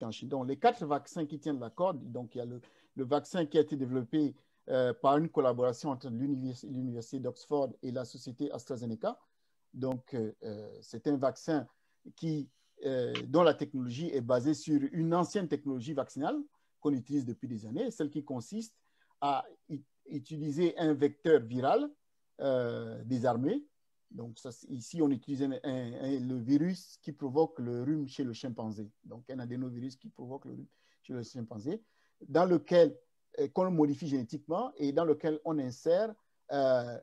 en Chine. Donc, les 4 vaccins qui tiennent la corde, donc il y a le vaccin qui a été développé par une collaboration entre l'Université d'Oxford et la société AstraZeneca. Donc, c'est un vaccin dont la technologie est basée sur une ancienne technologie vaccinale qu'on utilise depuis des années, celle qui consiste à utiliser un vecteur viral désarmé. Donc, ici, on utilise le virus qui provoque le rhume chez le chimpanzé. Donc, un adénovirus qui provoque le rhume chez le chimpanzé, dans lequel qu'on modifie génétiquement et dans lequel on insère un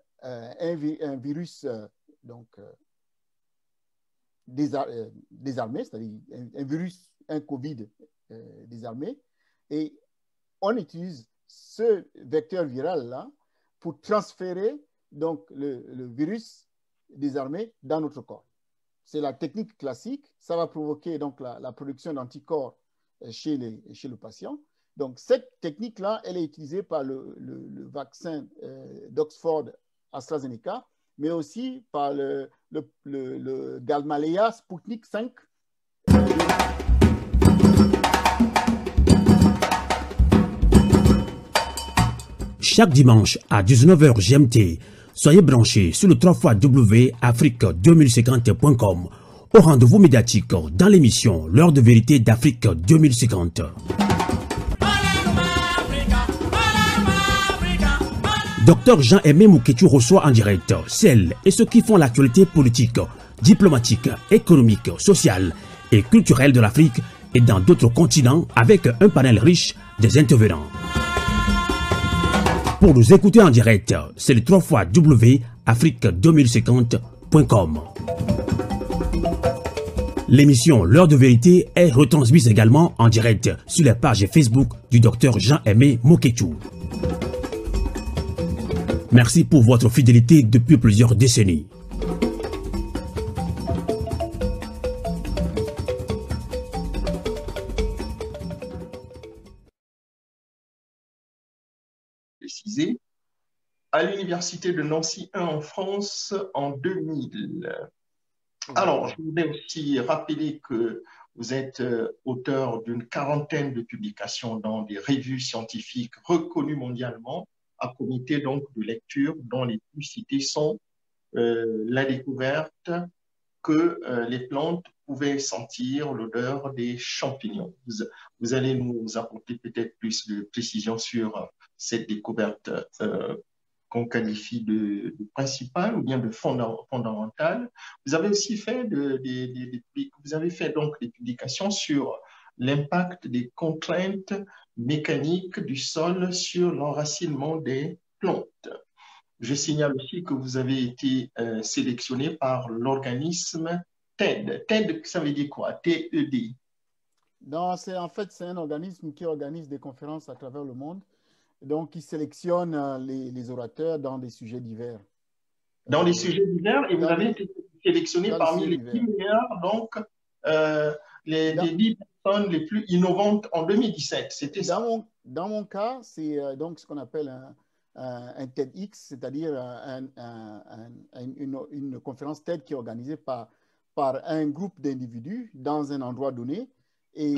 virus désarmé, c'est-à-dire un virus, un COVID désarmé. Et on utilise ce vecteur viral-là pour transférer donc, le virus désarmé dans notre corps. C'est la technique classique. Ça va provoquer donc, la production d'anticorps chez le patient. Donc, cette technique-là, elle est utilisée par le vaccin d'Oxford AstraZeneca, mais aussi par le Gamaleya Sputnik 5. Chaque dimanche à 19h GMT, soyez branchés sur le 3xAfrique2050.com au rendez-vous médiatique dans l'émission L'heure de vérité d'Afrique 2050. Docteur Jean-Aimé Mouketchou reçoit en direct celles et ceux qui font l'actualité politique, diplomatique, économique, sociale et culturelle de l'Afrique et dans d'autres continents avec un panel riche des intervenants. Pour nous écouter en direct, c'est le 3xAfrique2050.com. L'émission L'heure de vérité est retransmise également en direct sur la page Facebook du docteur Jean-Aimé Mouketchou. Merci pour votre fidélité depuis plusieurs décennies. Précisé à l'université de Nancy 1 en France en 2000. Alors, je voudrais aussi rappeler que vous êtes auteur d'une quarantaine de publications dans des revues scientifiques reconnues mondialement, à comité donc de lecture dont les plus citées sont la découverte que les plantes pouvaient sentir l'odeur des champignons. Vous allez nous apporter peut-être plus de précisions sur cette découverte qu'on qualifie de principale ou bien de fondamentale. Vous avez aussi fait donc des publications sur l'impact des contraintes mécaniques du sol sur l'enracinement des plantes. Je signale aussi que vous avez été sélectionné par l'organisme TED. TED, ça veut dire quoi? TED. Non, c'est un organisme qui organise des conférences à travers le monde. Donc, qui sélectionne les orateurs dans des sujets divers. Dans les sujets divers, et vous avez été sélectionné parmi les 10 meilleurs, donc les 10 personnes les plus innovantes en 2017. C'était ça. Dans mon cas, c'est donc ce qu'on appelle un TEDx, c'est-à-dire une conférence TED qui est organisée par un groupe d'individus dans un endroit donné. Et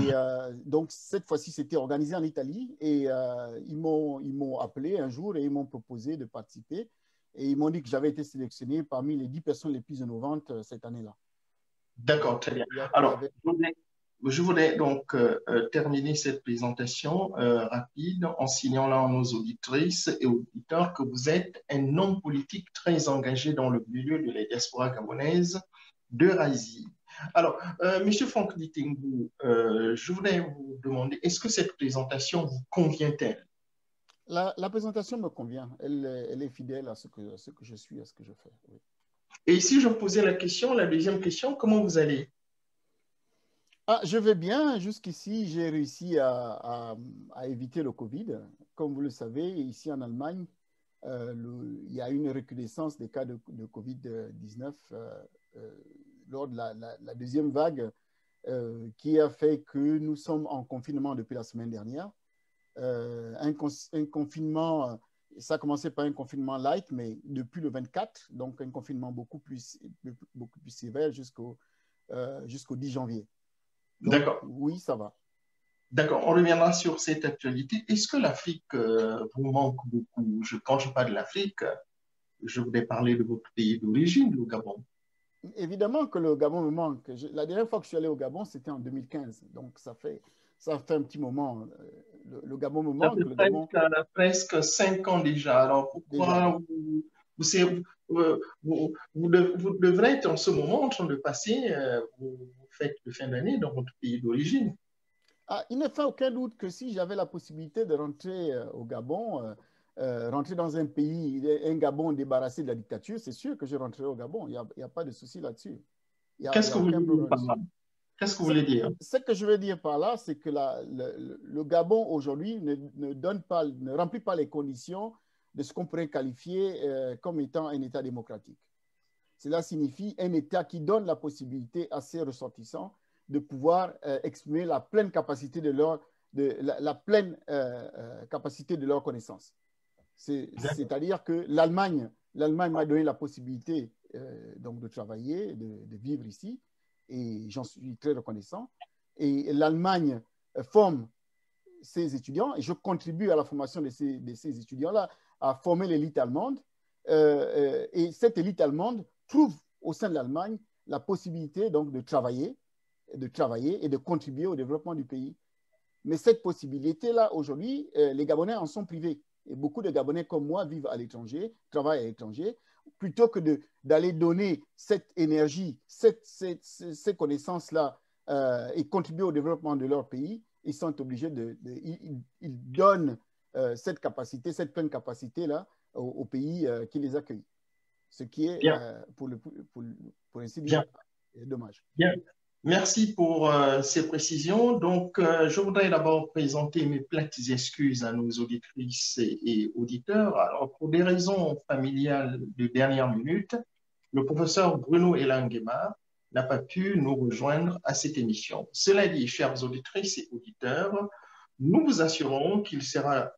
donc, cette fois-ci, c'était organisé en Italie et ils m'ont appelé un jour et ils m'ont proposé de participer. Et ils m'ont dit que j'avais été sélectionné parmi les 10 personnes les plus innovantes cette année-là. D'accord, très bien. Alors, je voudrais donc terminer cette présentation rapide en signalant à nos auditrices et auditeurs que vous êtes un homme politique très engagé dans le milieu de la diaspora gabonaise de Razi. Alors, M. Franck Litingou, je voudrais vous demander, est-ce que cette présentation vous convient-elle? La présentation me convient. Elle est fidèle à ce que je suis, à ce que je fais. Oui. Et si je posais la deuxième question, comment vous allez? Je vais bien. Jusqu'ici, j'ai réussi à éviter le Covid. Comme vous le savez, ici en Allemagne, il y a une recrudescence des cas de Covid-19 lors de la deuxième vague qui a fait que nous sommes en confinement depuis la semaine dernière. Un confinement, ça a commencé par un confinement light, mais depuis le 24, donc un confinement beaucoup plus sévère jusqu'au 10 janvier. D'accord. Oui, ça va. D'accord, on reviendra sur cette actualité. Est-ce que l'Afrique vous manque beaucoup? Quand je parle de l'Afrique, je voulais parler de votre pays d'origine, le Gabon. Évidemment que le Gabon me manque. La dernière fois que je suis allé au Gabon, c'était en 2015. Donc, ça fait un petit moment. Le Gabon me Ça manque. fait Le Gabon, presque 5 ans déjà. Alors déjà. pourquoi vous devrez être en ce moment en train de passer vos fêtes de fin d'année dans votre pays d'origine? Ah, il ne fait aucun doute que si j'avais la possibilité de rentrer au Gabon, rentrer dans un pays, un Gabon débarrassé de la dictature, c'est sûr que je rentrerai au Gabon. Il y a pas de souci là-dessus. Il Qu'est-ce y que a vous aucun voulez dire problème par là-dessus. là? Qu'est-ce que vous Ce, voulez dire? ce que je veux dire par là, c'est que le Gabon aujourd'hui ne remplit pas les conditions de ce qu'on pourrait qualifier comme étant un État démocratique. Cela signifie un État qui donne la possibilité à ses ressortissants de pouvoir exprimer la pleine capacité la pleine capacité de leur connaissance. C'est-à-dire que l'Allemagne m'a donné la possibilité donc de travailler, de vivre ici, et j'en suis très reconnaissant. Et l'Allemagne forme ses étudiants, et je contribue à la formation de ces étudiants-là, à former l'élite allemande. Et cette élite allemande trouve au sein de l'Allemagne la possibilité donc de travailler et de contribuer au développement du pays. Mais cette possibilité-là, aujourd'hui, les Gabonais en sont privés. Et beaucoup de Gabonais comme moi vivent à l'étranger, travaillent à l'étranger. Plutôt que d'aller donner cette énergie, ces connaissances-là et contribuer au développement de leur pays, ils sont obligés ils donnent cette capacité, cette pleine capacité-là au pays qui les accueille. Ce qui est, Bien, pour ainsi dire, bien, dommage. bien. Merci pour ces précisions. Donc, je voudrais d'abord présenter mes plates excuses à nos auditrices et auditeurs. Alors, pour des raisons familiales de dernière minute, le professeur Bruno Elanguema n'a pas pu nous rejoindre à cette émission. Cela dit, chères auditrices et auditeurs, nous vous assurons qu'il sera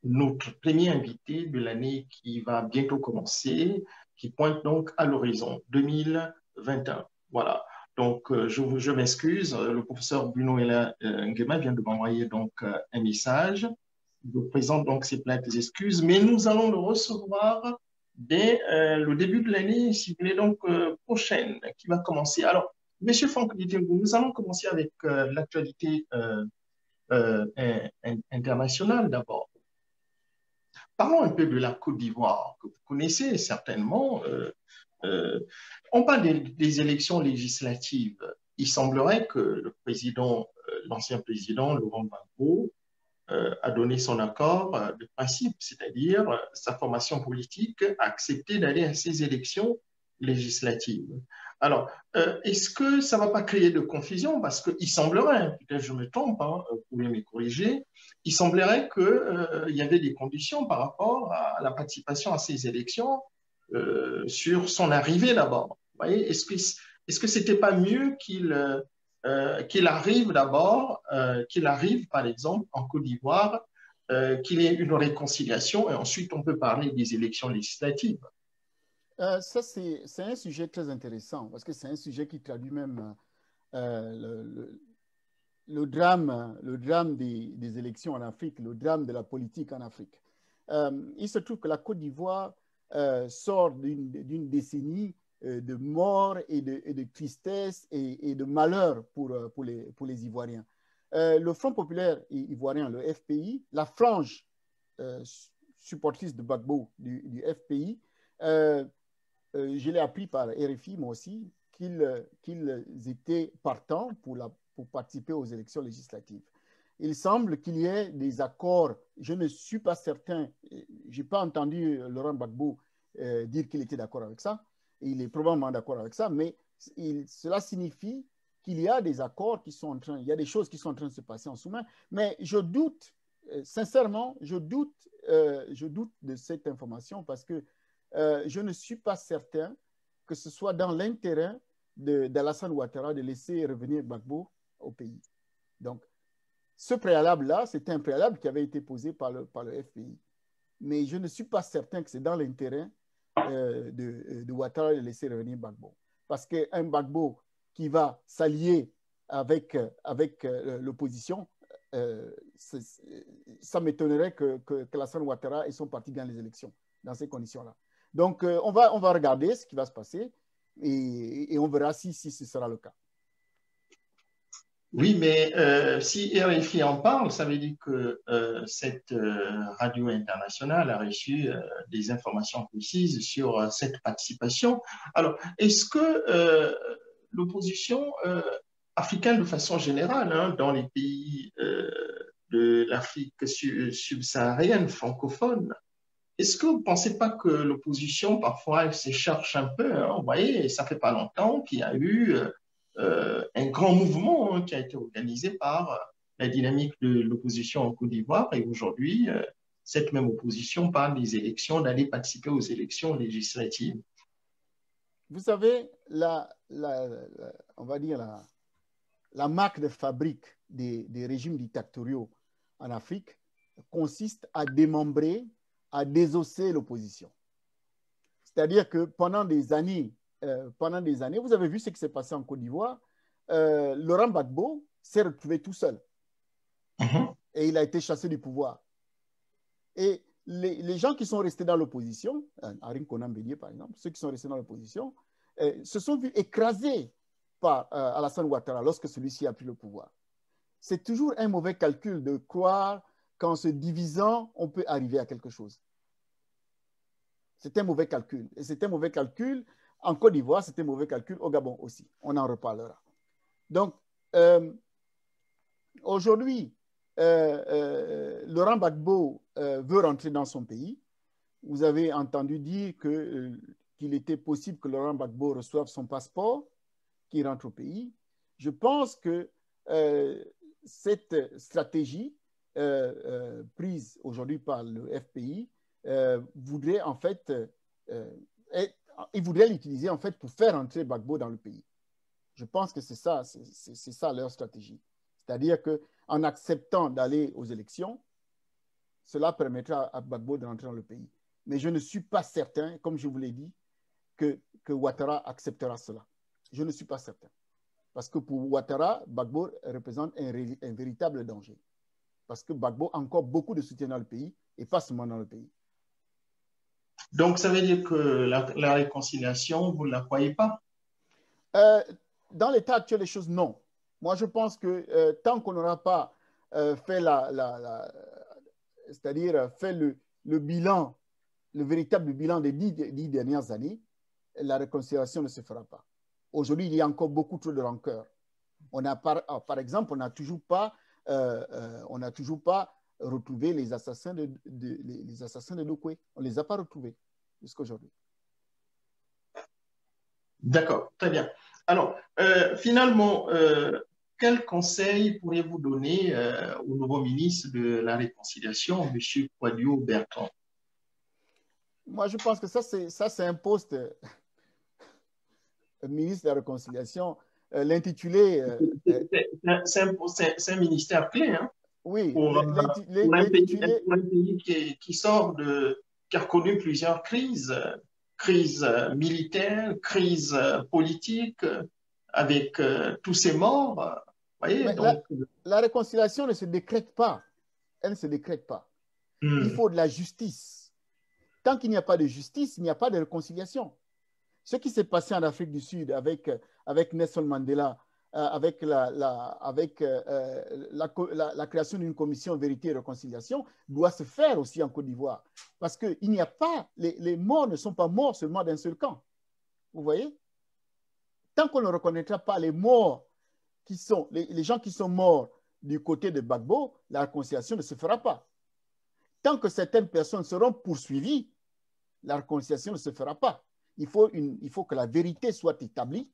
notre premier invité de l'année qui va bientôt commencer, qui pointe donc à l'horizon 2021. Voilà. Donc, je m'excuse, le professeur Bruno Nguema vient de m'envoyer donc un message. Je vous présente donc ses plaintes excuses, mais nous allons le recevoir dès le début de l'année, si vous voulez, donc prochaine, qui va commencer. Alors, Monsieur Franck Didiengou, nous allons commencer avec l'actualité internationale d'abord. Parlons un peu de la Côte d'Ivoire, que vous connaissez certainement. On parle des élections législatives. Il semblerait que le président, l'ancien président Laurent Gbagbo, a donné son accord de principe, c'est-à-dire sa formation politique a accepté d'aller à ces élections législatives. Alors, est-ce que ça ne va pas créer de confusion? Parce qu'il semblerait, peut-être je me trompe, hein, vous pouvez me corriger, il semblerait qu'il y avait des conditions par rapport à la participation à ces élections sur son arrivée d'abord. Vous voyez, est-ce que c'était pas mieux qu'il arrive d'abord, qu'il arrive par exemple en Côte d'Ivoire, qu'il y ait une réconciliation et ensuite on peut parler des élections législatives? Ça, c'est un sujet très intéressant parce que c'est un sujet qui traduit même le drame des élections en Afrique, le drame de la politique en Afrique. Il se trouve que la Côte d'Ivoire sort d'une décennie de mort et de tristesse et de malheur pour les Ivoiriens. Le Front populaire ivoirien, le FPI, la frange supportrice de Gbagbo du FPI, je l'ai appris par RFI, moi aussi, qu'ils étaient partants pour participer aux élections législatives. Il semble qu'il y ait des accords. Je ne suis pas certain, je n'ai pas entendu Laurent Gbagbo dire qu'il était d'accord avec ça. Il est probablement d'accord avec ça, mais cela signifie qu'il y a des accords il y a des choses qui sont en train de se passer en sous-main. Mais je doute, sincèrement, je doute de cette information parce que je ne suis pas certain que ce soit dans l'intérêt d'Alassane Ouattara de laisser revenir Gbagbo au pays. Donc, ce préalable-là, c'était un préalable qui avait été posé par le FPI. Mais je ne suis pas certain que c'est dans l'intérêt de Ouattara de laisser revenir Gbagbo. Parce qu'un Gbagbo qui va s'allier avec l'opposition, ça m'étonnerait que Alassane Ouattara et son parti gagnent les élections dans ces conditions-là. Donc, on va regarder ce qui va se passer et on verra si ce sera le cas. Oui, mais si RFI en parle, ça veut dire que cette radio internationale a reçu des informations précises sur cette participation. Alors, est-ce que l'opposition africaine de façon générale, hein, dans les pays de l'Afrique subsaharienne francophone, est-ce que vous ne pensez pas que l'opposition, parfois, elle se cherche un peu, hein? Vous voyez, ça ne fait pas longtemps qu'il y a eu un grand mouvement, hein, qui a été organisé par la dynamique de l'opposition en Côte d'Ivoire. Et aujourd'hui, cette même opposition parle des élections, d'aller participer aux élections législatives. Vous savez, on va dire la marque de fabrique des régimes dictatoriaux en Afrique consiste à démembrer, à désosser l'opposition. C'est-à-dire que pendant des années, vous avez vu ce qui s'est passé en Côte d'Ivoire. Laurent Gbagbo s'est retrouvé tout seul. Et il a été chassé du pouvoir. Et les gens qui sont restés dans l'opposition, Harim Konan Bédié par exemple, ceux qui sont restés dans l'opposition, se sont vus écrasés par Alassane Ouattara lorsque celui-ci a pris le pouvoir. C'est toujours un mauvais calcul de croire qu'en se divisant, on peut arriver à quelque chose. C'est un mauvais calcul. Et c'est un mauvais calcul en Côte d'Ivoire, c'est un mauvais calcul au Gabon aussi. On en reparlera. Donc, aujourd'hui, Laurent Gbagbo veut rentrer dans son pays. Vous avez entendu dire qu'il était possible que Laurent Gbagbo reçoive son passeport, qu'il rentre au pays. Je pense que cette stratégie prise aujourd'hui par le FPI voudrait en fait, il voudrait l'utiliser en fait pour faire entrer Gbagbo dans le pays. Je pense que c'est ça leur stratégie. C'est-à-dire qu'en acceptant d'aller aux élections, cela permettra à Gbagbo de rentrer dans le pays. Mais je ne suis pas certain, comme je vous l'ai dit, que Ouattara acceptera cela. Je ne suis pas certain. Parce que pour Ouattara, Gbagbo représente un véritable danger. Parce que Gbagbo a encore beaucoup de soutien dans le pays et pas seulement dans le pays. Donc, ça veut dire que la réconciliation, vous ne la croyez pas? Dans l'état actuel des choses, non. Moi, je pense que tant qu'on n'aura pas fait c'est-à-dire fait le bilan, le véritable bilan des 10 dernières années, la réconciliation ne se fera pas. Aujourd'hui, il y a encore beaucoup trop de rancœur. Par exemple, on n'a toujours pas retrouvé les assassins de Dokwe. On ne les a pas retrouvés jusqu'à aujourd'hui. D'accord, très bien. Alors, finalement, quel conseil pourriez-vous donner au nouveau ministre de la Réconciliation, M. Kouadio Bertrand? Moi, je pense que ça c'est un poste, ministre de la Réconciliation. L'intitulé... c'est un ministère clé, hein? Oui. Pour un pays qui a connu plusieurs crises. Crise militaire, crise politique, avec tous ces morts. Voyez, donc... la réconciliation ne se décrète pas. Elle ne se décrète pas. Il faut de la justice. Tant qu'il n'y a pas de justice, il n'y a pas de réconciliation. Ce qui s'est passé en Afrique du Sud avec Nelson Mandela, avec la création d'une commission vérité et réconciliation, doit se faire aussi en Côte d'Ivoire. Parce qu'il n'y a pas, les morts ne sont pas morts seulement d'un seul camp. Vous voyez? Tant qu'on ne reconnaîtra pas les morts qui sont, les gens qui sont morts du côté de Gbagbo, la réconciliation ne se fera pas. Tant que certaines personnes seront poursuivies, la réconciliation ne se fera pas. Il faut que la vérité soit établie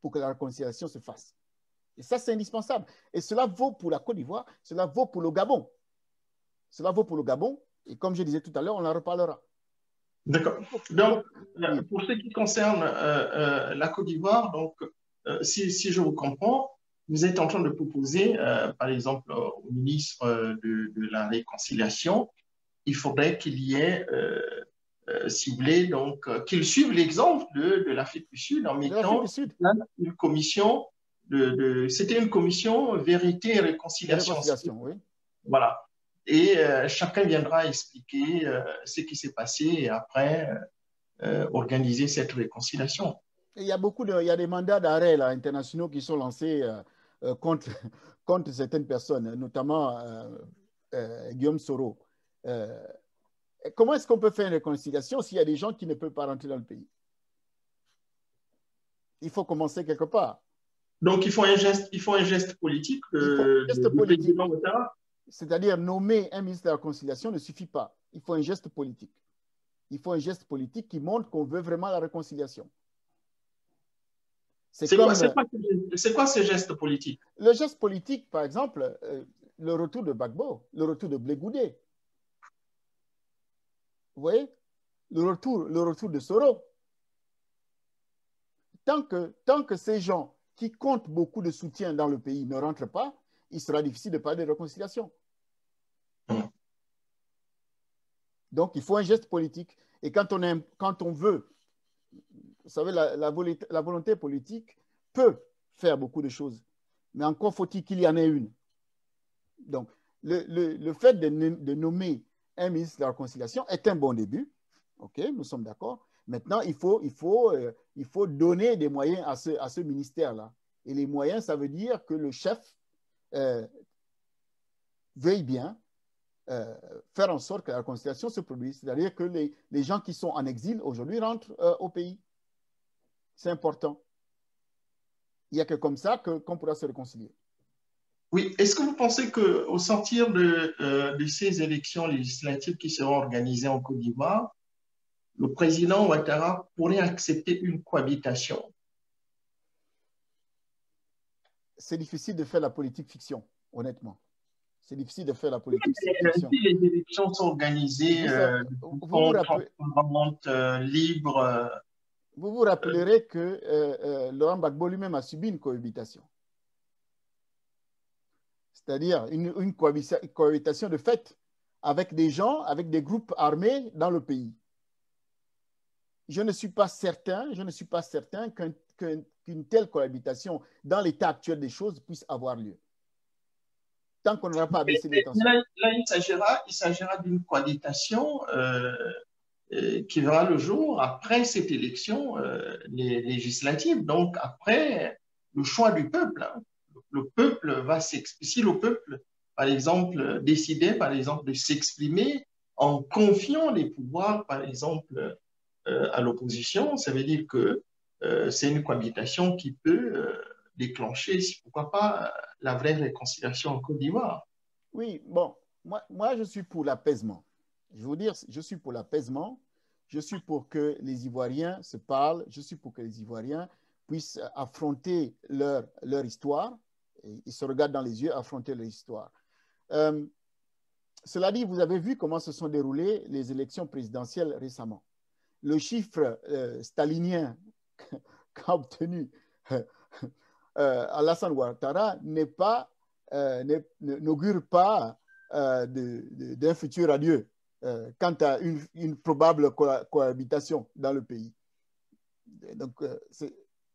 pour que la réconciliation se fasse. Et ça, c'est indispensable. Et cela vaut pour la Côte d'Ivoire, cela vaut pour le Gabon. Cela vaut pour le Gabon, et comme je disais tout à l'heure, on en reparlera. D'accord. Donc, pour ce qui concerne la Côte d'Ivoire, donc, si je vous comprends, vous êtes en train de proposer, par exemple, au ministre de la Réconciliation, il faudrait qu'il y ait, si vous voulez, donc, qu'il suive l'exemple de l'Afrique du Sud en mettant une commission c'était une commission vérité et réconciliation. Oui. Voilà. Et chacun viendra expliquer ce qui s'est passé et après organiser cette réconciliation. Et il y a des mandats d'arrêt internationaux qui sont lancés contre, contre certaines personnes, notamment Guillaume Soro. Comment est-ce qu'on peut faire une réconciliation s'il y a des gens qui ne peuvent pas rentrer dans le pays? Il faut commencer quelque part. Donc, il faut un geste politique. C'est-à-dire, nommer un ministre de la Réconciliation ne suffit pas. Il faut un geste politique. Il faut un geste politique qui montre qu'on veut vraiment la réconciliation. C'est quoi ce geste politique? Le geste politique, par exemple, le retour de Gbagbo, le retour de Blé Goudé. Vous voyez? Le retour de Soro. Tant que ces gens qui comptent beaucoup de soutien dans le pays ne rentrent pas, il sera difficile de parler de réconciliation. Donc, il faut un geste politique. Et quand on veut, vous savez, la volonté politique peut faire beaucoup de choses. Mais encore faut-il qu'il y en ait une. Donc, le fait de nommer un ministre de la Réconciliation est un bon début. OK, nous sommes d'accord. Maintenant, il faut donner des moyens à ce ministère-là. Et les moyens, ça veut dire que le chef veuille bien faire en sorte que la réconciliation se produise. C'est-à-dire que les gens qui sont en exil aujourd'hui rentrent au pays. C'est important. Il n'y a que comme ça qu'on pourra se réconcilier. Oui. Est-ce que vous pensez qu'au sortir de ces élections législatives qui seront organisées en Côte d'Ivoire, le président Ouattara pourrait accepter une cohabitation? C'est difficile de faire la politique fiction, honnêtement. C'est difficile de faire la politique fiction. Si les élections sont organisées libres. Vous vous rappellerez que Laurent Gbagbo lui-même a subi une cohabitation. C'est-à-dire une cohabitation de fait avec des gens, avec des groupes armés dans le pays. Je ne suis pas certain qu'une telle cohabitation dans l'état actuel des choses puisse avoir lieu. Tant qu'on n'aura pas baissé les tensions. Là, il s'agira d'une cohabitation qui verra le jour après cette élection législative. Donc, après le choix du peuple. Hein. Le peuple va s'exprimer. Si le peuple, par exemple, décidait, par exemple, de s'exprimer en confiant les pouvoirs, par exemple, à l'opposition, ça veut dire que c'est une cohabitation qui peut déclencher, pourquoi pas, la vraie réconciliation en Côte d'Ivoire. Oui, bon, moi, je suis pour l'apaisement. Je vais vous dire, je suis pour l'apaisement. Je suis pour que les Ivoiriens se parlent. Je suis pour que les Ivoiriens puissent affronter leur histoire. Ils se regardent dans les yeux, affronter leur histoire. Cela dit, vous avez vu comment se sont déroulées les élections présidentielles récemment. Le chiffre stalinien qu'a obtenu Alassane Ouattara n'augure pas d'un futur radieux quant à une probable cohabitation dans le pays. Donc,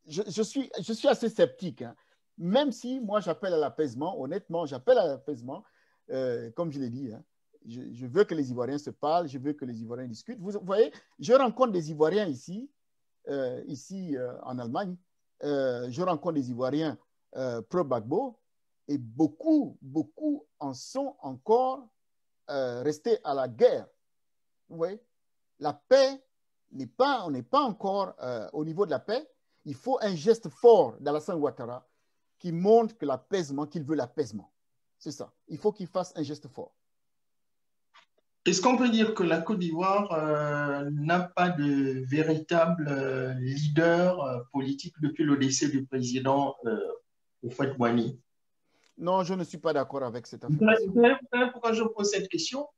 je suis assez sceptique, hein. Même si moi j'appelle à l'apaisement, honnêtement, j'appelle à l'apaisement, comme je l'ai dit, hein. Je veux que les Ivoiriens se parlent, je veux que les Ivoiriens discutent. Vous voyez, je rencontre des Ivoiriens ici en Allemagne, je rencontre des Ivoiriens pro-Gbagbo et beaucoup en sont encore restés à la guerre. Vous voyez, la paix on n'est pas encore au niveau de la paix. Il faut un geste fort d'Alassane Ouattara qui montre que l'apaisement, qu'il veut l'apaisement. C'est ça. Il faut qu'il fasse un geste fort. Est-ce qu'on peut dire que la Côte d'Ivoire n'a pas de véritable leader politique depuis le décès du président Houphouët-Boigny? Non, je ne suis pas d'accord avec cette affirmation. Vous savez pourquoi je pose cette question?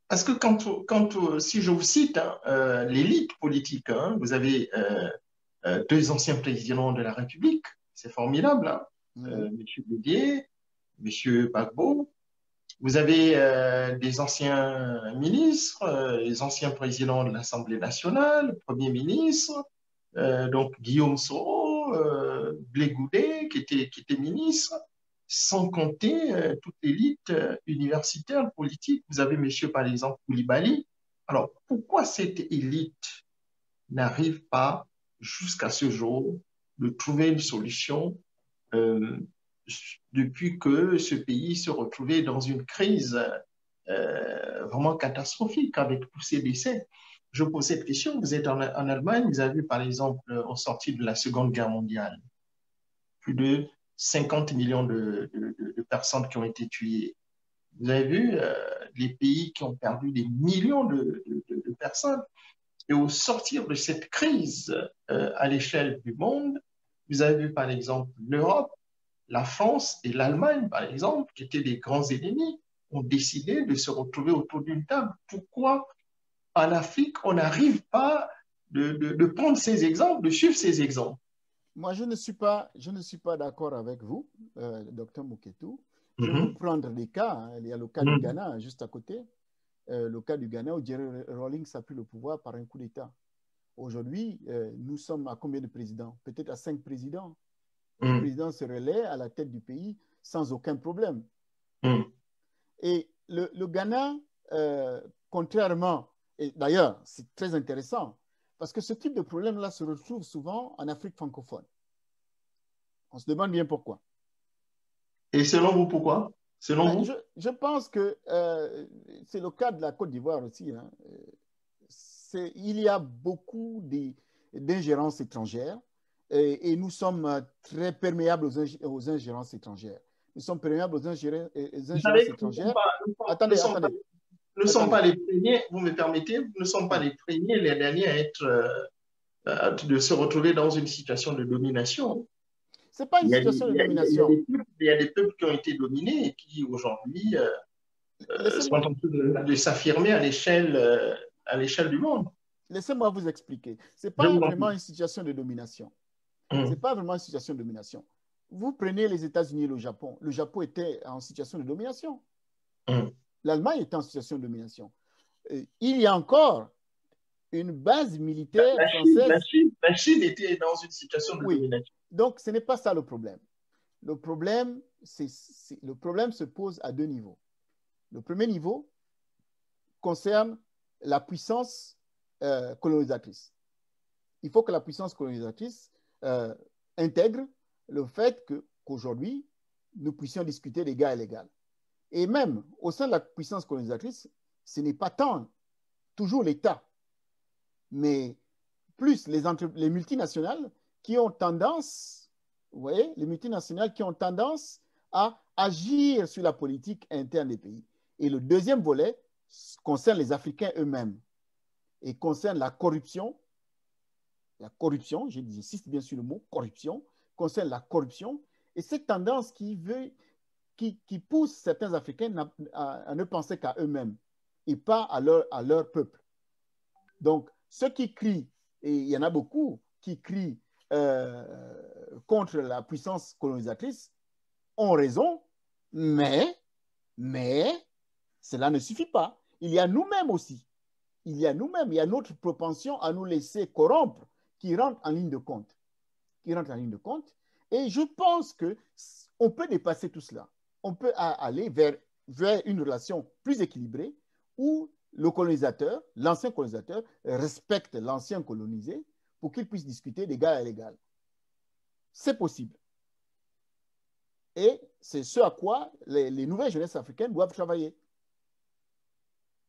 Parce que si je vous cite hein, l'élite politique, hein, vous avez deux anciens présidents de la République, c'est formidable, hein, M. Bédié, M. Gbagbo. Vous avez des anciens ministres, les anciens présidents de l'Assemblée nationale, le Premier ministre, donc Guillaume Soro, Blé Goudet, qui était ministre, sans compter toute l'élite universitaire, politique. Vous avez monsieur, par exemple, Koulibaly. Alors, pourquoi cette élite n'arrive pas, jusqu'à ce jour, de trouver une solution depuis que ce pays se retrouvait dans une crise vraiment catastrophique avec tous ces décès? Je pose cette question. Vous êtes en Allemagne, vous avez vu, par exemple, en sortie de la Seconde Guerre mondiale, plus de 50 millions de personnes qui ont été tuées. Vous avez vu les pays qui ont perdu des millions de personnes. Et au sortir de cette crise à l'échelle du monde, vous avez vu, par exemple, l'Europe, la France et l'Allemagne, par exemple, qui étaient des grands ennemis, ont décidé de se retrouver autour d'une table. Pourquoi en Afrique, on n'arrive pas de prendre ces exemples, de suivre ces exemples? Moi, je ne suis pas d'accord avec vous, Dr Mouketou. Je vais vous prendre des cas. Hein. Il y a le cas du Ghana, juste à côté. Le cas du Ghana où Jerry Rawlings a pris le pouvoir par un coup d'État. Aujourd'hui, nous sommes à combien de présidents? Peut-être à 5 présidents. Le président se relaie à la tête du pays sans aucun problème. Et le Ghana, contrairement, et d'ailleurs, c'est très intéressant, parce que ce type de problème-là se retrouve souvent en Afrique francophone. On se demande bien pourquoi. Et selon vous, pourquoi? Selon vous? Je pense que c'est le cas de la Côte d'Ivoire aussi. Hein. Il y a beaucoup d'ingérences étrangères et nous sommes très perméables aux ingérences étrangères. Nous sommes perméables aux ingérences étrangères. Attendez. Nous ne sommes pas les premiers, vous me permettez, nous ne sommes pas les premiers, les derniers à être, de se retrouver dans une situation de domination. Ce n'est pas une situation de domination. Il y a des peuples qui ont été dominés et qui aujourd'hui sont en train de s'affirmer à l'échelle du monde. Laissez-moi vous expliquer. Ce n'est pas vraiment une situation de domination. Ce n'est pas vraiment une situation de domination. Vous prenez les États-Unis et le Japon. Le Japon était en situation de domination. L'Allemagne était en situation de domination. Il y a encore une base militaire française. La Chine était dans une situation de domination. Donc, ce n'est pas ça le problème. Le problème se pose à 2 niveaux. Le premier niveau concerne la puissance colonisatrice. Il faut que la puissance colonisatrice intègre le fait qu'aujourd'hui, nous puissions discuter d'égal à l'égal. Et même au sein de la puissance colonisatrice, ce n'est pas tant toujours l'État, mais plus les multinationales qui ont tendance, vous voyez, les multinationales qui ont tendance à agir sur la politique interne des pays. Et le deuxième volet concerne les Africains eux-mêmes et concerne la corruption. La corruption, j'insiste bien sur le mot corruption, concerne la corruption et cette tendance qui pousse certains Africains à ne penser qu'à eux-mêmes et pas à leur peuple. Donc, ceux qui crient, et il y en a beaucoup qui crient contre la puissance colonisatrice, ont raison, mais cela ne suffit pas. Il y a nous-mêmes aussi. Il y a notre propension à nous laisser corrompre qui rentre en ligne de compte. Et je pense qu'on peut dépasser tout cela. On peut aller vers une relation plus équilibrée où le colonisateur, l'ancien colonisateur, respecte l'ancien colonisé pour qu'il puisse discuter d'égal à l'égal. C'est possible. Et c'est ce à quoi les nouvelles jeunesses africaines doivent travailler.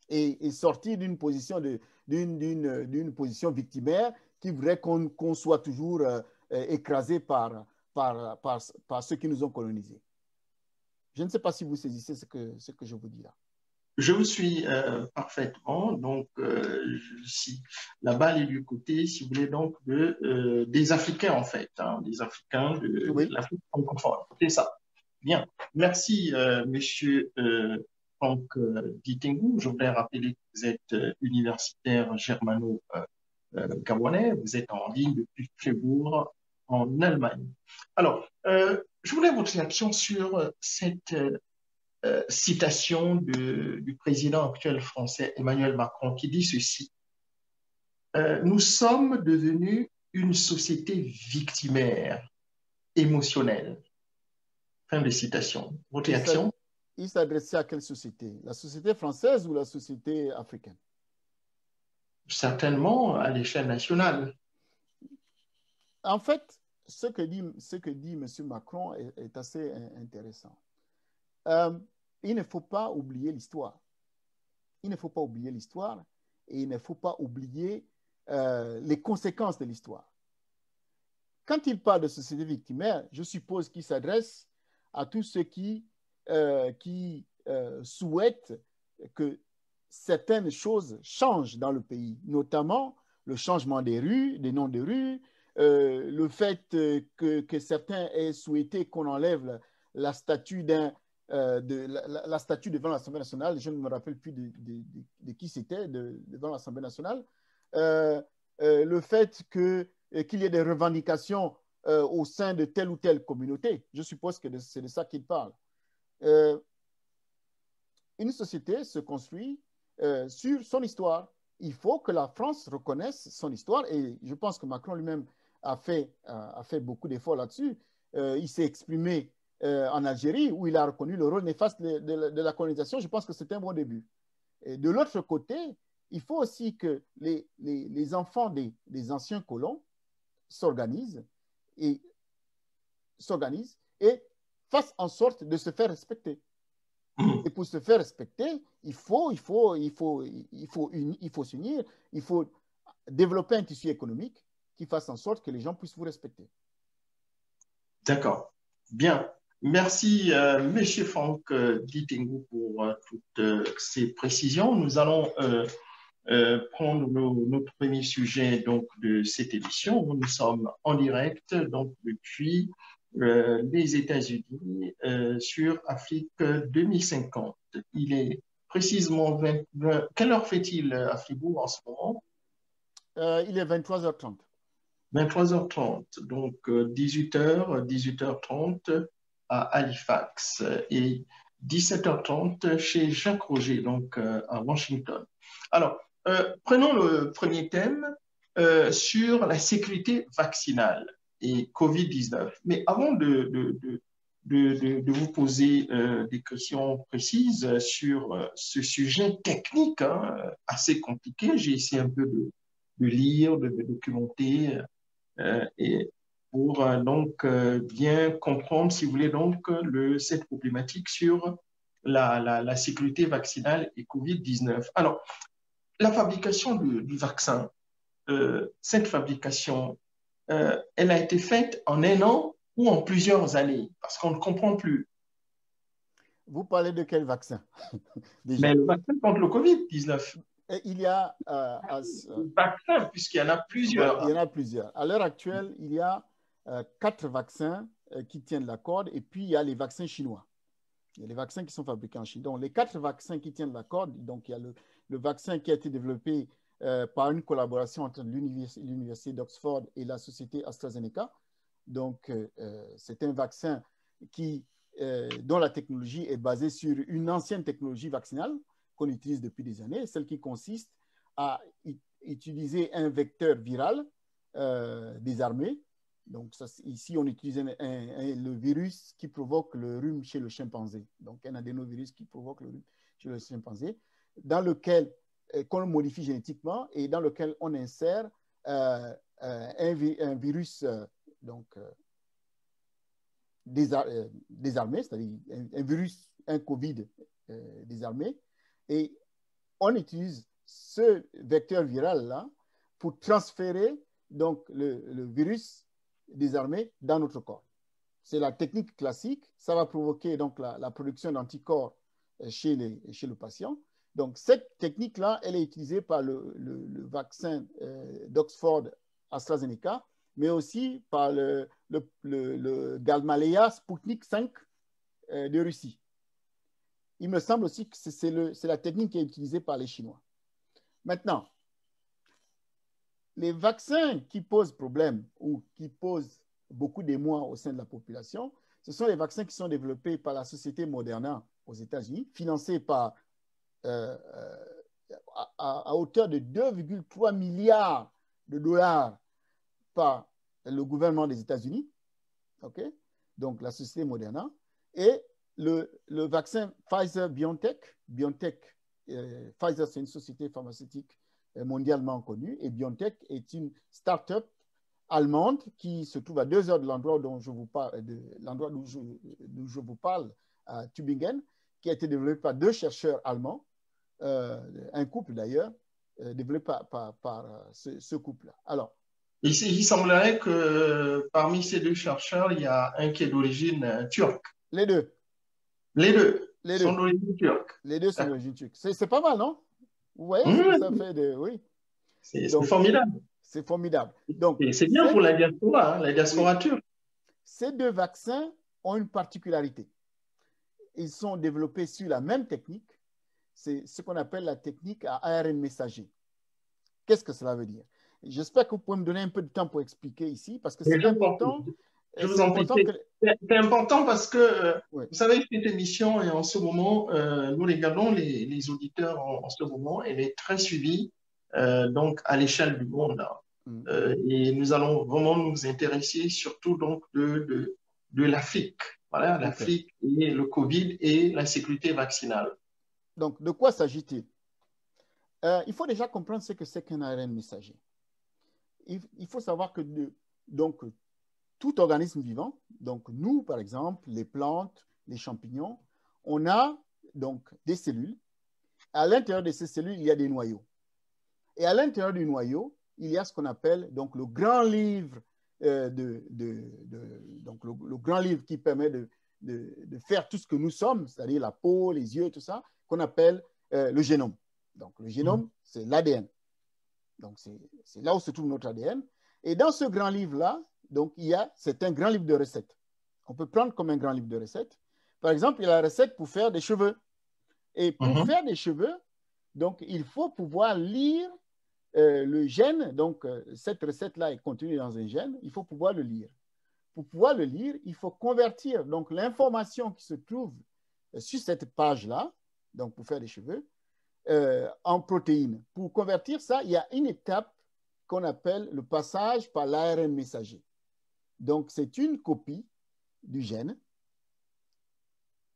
Et sortir d'une position, d'une position victimaire qui voudrait qu'on soit toujours écrasé par ceux qui nous ont colonisés. Je ne sais pas si vous saisissez ce que je vous dis là. Je vous suis parfaitement. Donc, la balle est du côté, si vous voulez, donc des Africains, en fait, hein, des Africains de l'Afrique francophone. C'est ça. Bien. Merci, monsieur Franck Ditengou. Je voudrais rappeler que vous êtes universitaire germano-gabonais. Vous êtes en ligne depuis Fribourg, en Allemagne. Alors, je voulais votre réaction sur cette citation du président actuel français Emmanuel Macron qui dit ceci. Nous sommes devenus une société victimaire, émotionnelle. Fin de citation. Votre réaction? Il s'adressait à quelle société? La société française ou la société africaine? Certainement à l'échelle nationale. En fait, ce que dit M. Macron est assez intéressant. Il ne faut pas oublier l'histoire. Il ne faut pas oublier l'histoire et il ne faut pas oublier les conséquences de l'histoire. Quand il parle de société victimaire, je suppose qu'il s'adresse à tous ceux qui souhaitent que certaines choses changent dans le pays, notamment le changement des rues, des noms de rues, le fait que certains aient souhaité qu'on enlève la statue la statue devant l'Assemblée nationale, je ne me rappelle plus de qui c'était devant l'Assemblée nationale, le fait qu'il y ait des revendications au sein de telle ou telle communauté. Je suppose que c'est de ça qu'il parle. Une société se construit sur son histoire. Il faut que la France reconnaisse son histoire et je pense que Macron lui-même a fait beaucoup d'efforts là-dessus. Il s'est exprimé en Algérie où il a reconnu le rôle néfaste de la colonisation. Je pense que c'était un bon début. Et de l'autre côté, il faut aussi que les enfants des anciens colons s'organisent et fassent en sorte de se faire respecter. Et pour se faire respecter, il faut s'unir, il faut développer un tissu économique qui fasse en sorte que les gens puissent vous respecter. D'accord. Bien. Merci, M. Franck Ditengu, pour toutes ces précisions. Nous allons prendre notre premier sujet donc, de cette édition. Nous sommes en direct donc, depuis les États-Unis sur Afrique 2050. Il est précisément quelle heure fait-il à Fribourg en ce moment? Il est 23h30. 23h30, donc 18h, 18h30 à Halifax et 17h30 chez Jacques Roger, donc à Washington. Alors, prenons le premier thème sur la sécurité vaccinale et COVID-19. Mais avant de vous poser des questions précises sur ce sujet technique assez compliqué, j'ai essayé un peu de lire, de documenter et pour donc bien comprendre, si vous voulez, donc cette problématique sur la sécurité vaccinale et COVID-19. Alors, la fabrication du vaccin, cette fabrication, elle a été faite en un an ou en plusieurs années, parce qu'on ne comprend plus. Vous parlez de quel vaccin? Déjà. Mais le vaccin contre le COVID-19. Il y a vaccins, puisqu'il y en a plusieurs. Il y en a plusieurs. À l'heure actuelle, il y a 4 vaccins qui tiennent la corde et puis il y a les vaccins chinois. Il y a les vaccins qui sont fabriqués en Chine. Donc, les 4 vaccins qui tiennent la corde, donc il y a le vaccin qui a été développé par une collaboration entre l'Université d'Oxford et la société AstraZeneca. Donc, c'est un vaccin dont la technologie est basée sur une ancienne technologie vaccinale qu'on utilise depuis des années, celle qui consiste à utiliser un vecteur viral désarmé. Donc, ici, on utilise le virus qui provoque le rhume chez le chimpanzé. Donc, un adénovirus qui provoque le rhume chez le chimpanzé, dans lequel, qu'on modifie génétiquement et dans lequel on insère un virus désarmé, c'est-à-dire un virus, un COVID désarmé. Et on utilise ce vecteur viral-là pour transférer donc, le virus désarmé dans notre corps. C'est la technique classique. Ça va provoquer donc la production d'anticorps chez le patient. Donc, cette technique-là, elle est utilisée par le vaccin d'Oxford AstraZeneca, mais aussi par le Gamaleya Sputnik 5 de Russie. Il me semble aussi que c'est la technique qui est utilisée par les Chinois. Maintenant, les vaccins qui posent problème ou qui posent beaucoup d'émoi au sein de la population, ce sont les vaccins qui sont développés par la société Moderna aux États-Unis, financés à hauteur de 2,3 milliards de dollars par le gouvernement des États-Unis, okay? Donc la société Moderna, et le vaccin Pfizer-BioNTech. Pfizer, c'est une société pharmaceutique mondialement connue, et BioNTech est une start-up allemande qui se trouve à 2 heures de l'endroit dont je vous parle, d'où je vous parle, à Tübingen, qui a été développé par 2 chercheurs allemands, un couple d'ailleurs, développé par ce couple-là. Alors, il semblerait que parmi ces 2 chercheurs, il y a un qui est d'origine turque. Les deux. Les deux sont d'origine turque. Les deux sont d'origine turque. C'est pas mal, non? Vous voyez ce que ça fait de... Oui. C'est formidable. C'est formidable. C'est bien pour la diaspora, la diaspora turque. Ces 2 vaccins ont une particularité. Ils sont développés sur la même technique. C'est ce qu'on appelle la technique à ARN messager. Qu'est-ce que cela veut dire? J'espère que vous pouvez me donner un peu de temps pour expliquer ici, parce que c'est important. Je vous en prie. C'est important parce que, vous savez, cette émission, et en ce moment, nous regardons les auditeurs en ce moment, elle est très suivie donc à l'échelle du monde. Et nous allons vraiment nous intéresser surtout donc de l'Afrique. Voilà, l'Afrique et le Covid et la sécurité vaccinale. Donc, de quoi s'agit-il? Il faut déjà comprendre ce que c'est qu'un ARN messager. Il faut savoir que donc, tout organisme vivant, donc nous, par exemple, les plantes, les champignons, on a donc des cellules. À l'intérieur de ces cellules, il y a des noyaux. Et à l'intérieur du noyau, il y a ce qu'on appelle donc le grand livre, donc le grand livre qui permet de faire tout ce que nous sommes, c'est-à-dire la peau, les yeux, tout ça, qu'on appelle le génome. Donc le génome, c'est l'ADN. Donc c'est là où se trouve notre ADN. Et dans ce grand livre-là, donc c'est un grand livre de recettes. On peut prendre comme un grand livre de recettes. Par exemple, il y a la recette pour faire des cheveux. Et pour faire des cheveux, donc il faut pouvoir lire le gène. Donc cette recette-là est contenue dans un gène. Il faut pouvoir le lire. Pour pouvoir le lire, il faut convertir donc l'information qui se trouve sur cette page-là, donc pour faire des cheveux, en protéines. Pour convertir ça, il y a une étape qu'on appelle le passage par l'ARN messager. Donc, c'est une copie du gène.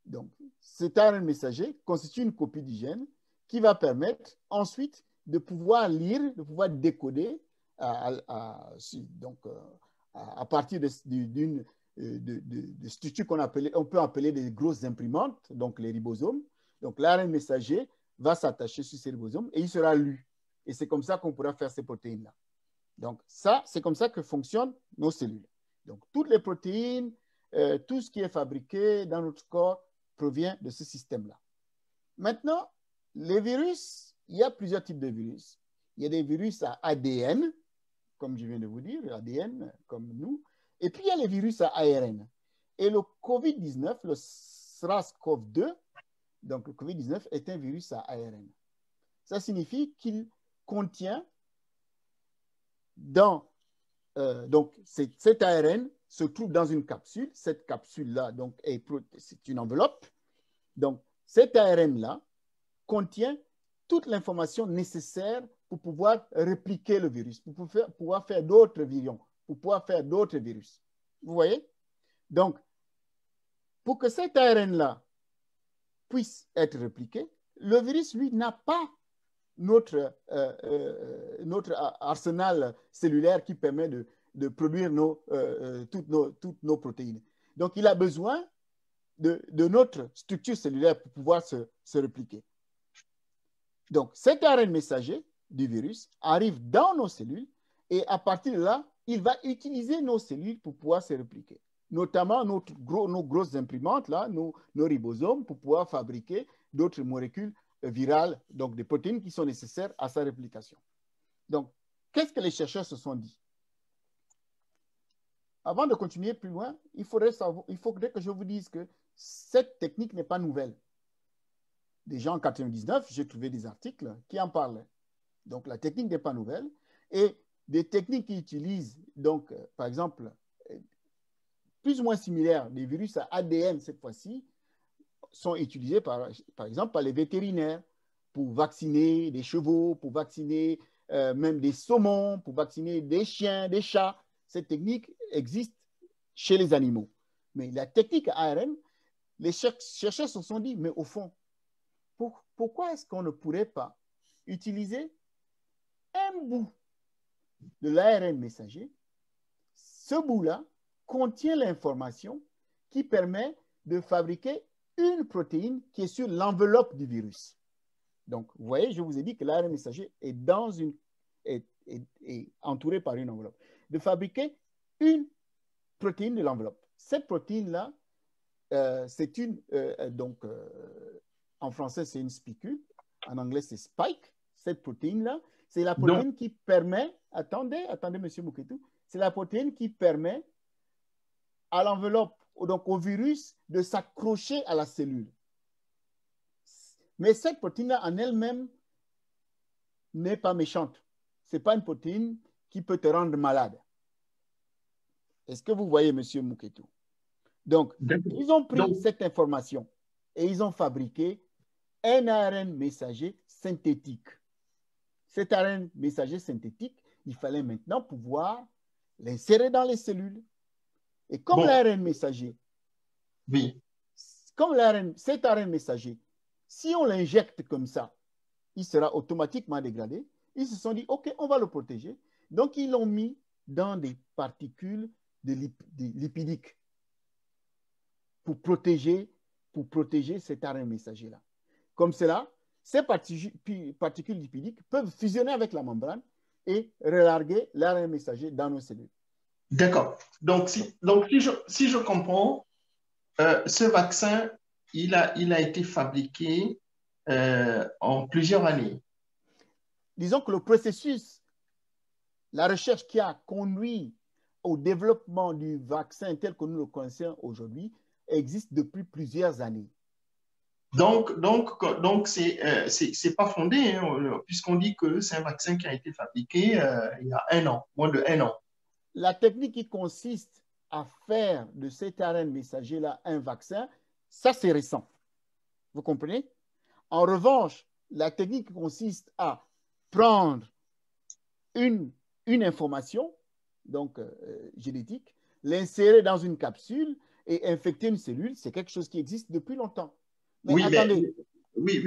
Donc, cet ARN messager constitue une copie du gène qui va permettre ensuite de pouvoir lire, de pouvoir décoder à partir de structures on peut appeler des grosses imprimantes, donc les ribosomes. Donc, l'ARN messager va s'attacher sur ces ribosomes et il sera lu. Et c'est comme ça qu'on pourra faire ces protéines-là. Donc, ça, c'est comme ça que fonctionnent nos cellules. Donc, toutes les protéines, tout ce qui est fabriqué dans notre corps provient de ce système-là. Maintenant, les virus, il y a plusieurs types de virus. Il y a des virus à ADN, comme je viens de vous dire, ADN comme nous, et puis il y a les virus à ARN. Et le COVID-19, le SARS-CoV-2, donc le COVID-19 est un virus à ARN. Ça signifie qu'il contient donc cet ARN se trouve dans une capsule. Cette capsule-là, donc, c'est une enveloppe. Donc, cet ARN-là contient toute l'information nécessaire pour pouvoir répliquer le virus, pour pouvoir faire d'autres virions, pour pouvoir faire d'autres virus. Vous voyez? Donc, pour que cet ARN-là puisse être répliqué, le virus, lui, n'a pas notre arsenal cellulaire qui permet de produire toutes nos protéines. Donc, il a besoin de notre structure cellulaire pour pouvoir se répliquer. Donc, cet ARN messager du virus arrive dans nos cellules et à partir de là, il va utiliser nos cellules pour pouvoir se répliquer. Notamment nos grosses imprimantes, là, nos ribosomes, pour pouvoir fabriquer d'autres molécules virales, donc des protéines qui sont nécessaires à sa réplication. Donc, qu'est-ce que les chercheurs se sont dit? Avant de continuer plus loin, il faudrait que je vous dise que cette technique n'est pas nouvelle. Déjà en 1999, j'ai trouvé des articles qui en parlaient. Donc, la technique n'est pas nouvelle. Et des techniques qui utilisent, donc, par exemple, plus ou moins similaires, des virus à ADN cette fois-ci, sont utilisés par exemple par les vétérinaires pour vacciner des chevaux, pour vacciner même des saumons, pour vacciner des chiens, des chats. Cette technique existe chez les animaux. Mais la technique ARN, les chercheurs se sont dit, mais au fond, pourquoi est-ce qu'on ne pourrait pas utiliser un bout de l'ARN messager? Ce bout-là contient l'information qui permet de fabriquer une protéine qui est sur l'enveloppe du virus. Donc, vous voyez, je vous ai dit que l'ARN messager est entouré par une enveloppe. De fabriquer une protéine de l'enveloppe. Cette protéine-là, c'est une, en français, c'est une spicule. En anglais, c'est spike. Cette protéine-là, c'est la protéine qui permet, attendez, monsieur Mouketou, c'est la protéine qui permet à l'enveloppe, donc au virus, de s'accrocher à la cellule. Mais cette protéine-là, en elle-même, n'est pas méchante. Ce n'est pas une protéine qui peut te rendre malade. Est-ce que vous voyez, monsieur Mouketou? Donc, ils ont pris cette information et ils ont fabriqué un ARN messager synthétique. Cet ARN messager synthétique, il fallait maintenant pouvoir l'insérer dans les cellules. Et comme l'ARN messager, cet ARN messager, si on l'injecte comme ça, il sera automatiquement dégradé. Ils se sont dit, OK, on va le protéger. Donc, ils l'ont mis dans des particules lipidiques pour protéger cet ARN messager-là. Comme cela, ces particules lipidiques peuvent fusionner avec la membrane et relarguer l'ARN messager dans nos cellules. D'accord. Donc, si je comprends, ce vaccin, il a été fabriqué en plusieurs années. Disons que le processus, la recherche qui a conduit au développement du vaccin tel que nous le connaissons aujourd'hui existe depuis plusieurs années. Donc c'est pas fondé, hein, puisqu'on dit que c'est un vaccin qui a été fabriqué il y a 1 an, moins de 1 an. La technique qui consiste à faire de cet ARN messager-là un vaccin, ça c'est récent. Vous comprenez? En revanche, la technique qui consiste à prendre une information, donc génétique, l'insérer dans une capsule et infecter une cellule, c'est quelque chose qui existe depuis longtemps. Mais attendez. Mais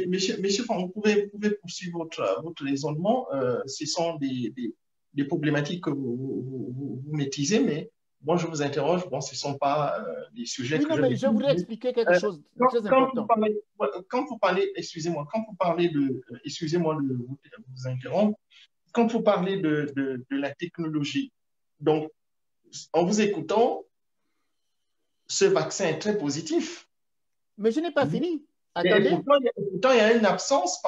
monsieur, vous pouvez poursuivre votre raisonnement. Ce sont des problématiques que vous maîtrisez, mais moi, je vous interroge. Bon, ce ne sont pas des sujets que je maîtrise. Je voudrais expliquer quelque chose de très important. Quand vous parlez, excusez-moi, excusez-moi de vous interrompre, quand vous parlez de la technologie, donc, en vous écoutant, ce vaccin est très positif. Mais je n'ai pas fini. Attendez. Pourtant, il y a une absence,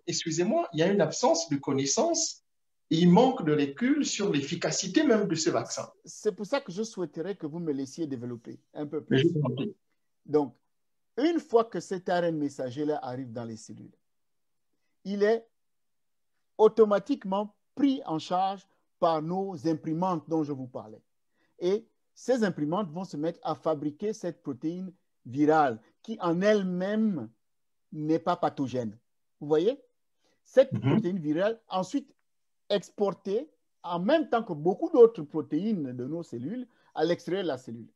excusez-moi, il y a une absence de connaissances et il manque de recul sur l'efficacité même de ce vaccin. C'est pour ça que je souhaiterais que vous me laissiez développer un peu plus. Donc, une fois que cet ARN messager-là arrive dans les cellules, il est automatiquement pris en charge par nos imprimantes dont je vous parlais. Et ces imprimantes vont se mettre à fabriquer cette protéine virale qui en elle-même n'est pas pathogène. Vous voyez? Cette protéine virale, ensuite exportée en même temps que beaucoup d'autres protéines de nos cellules à l'extérieur de la cellule.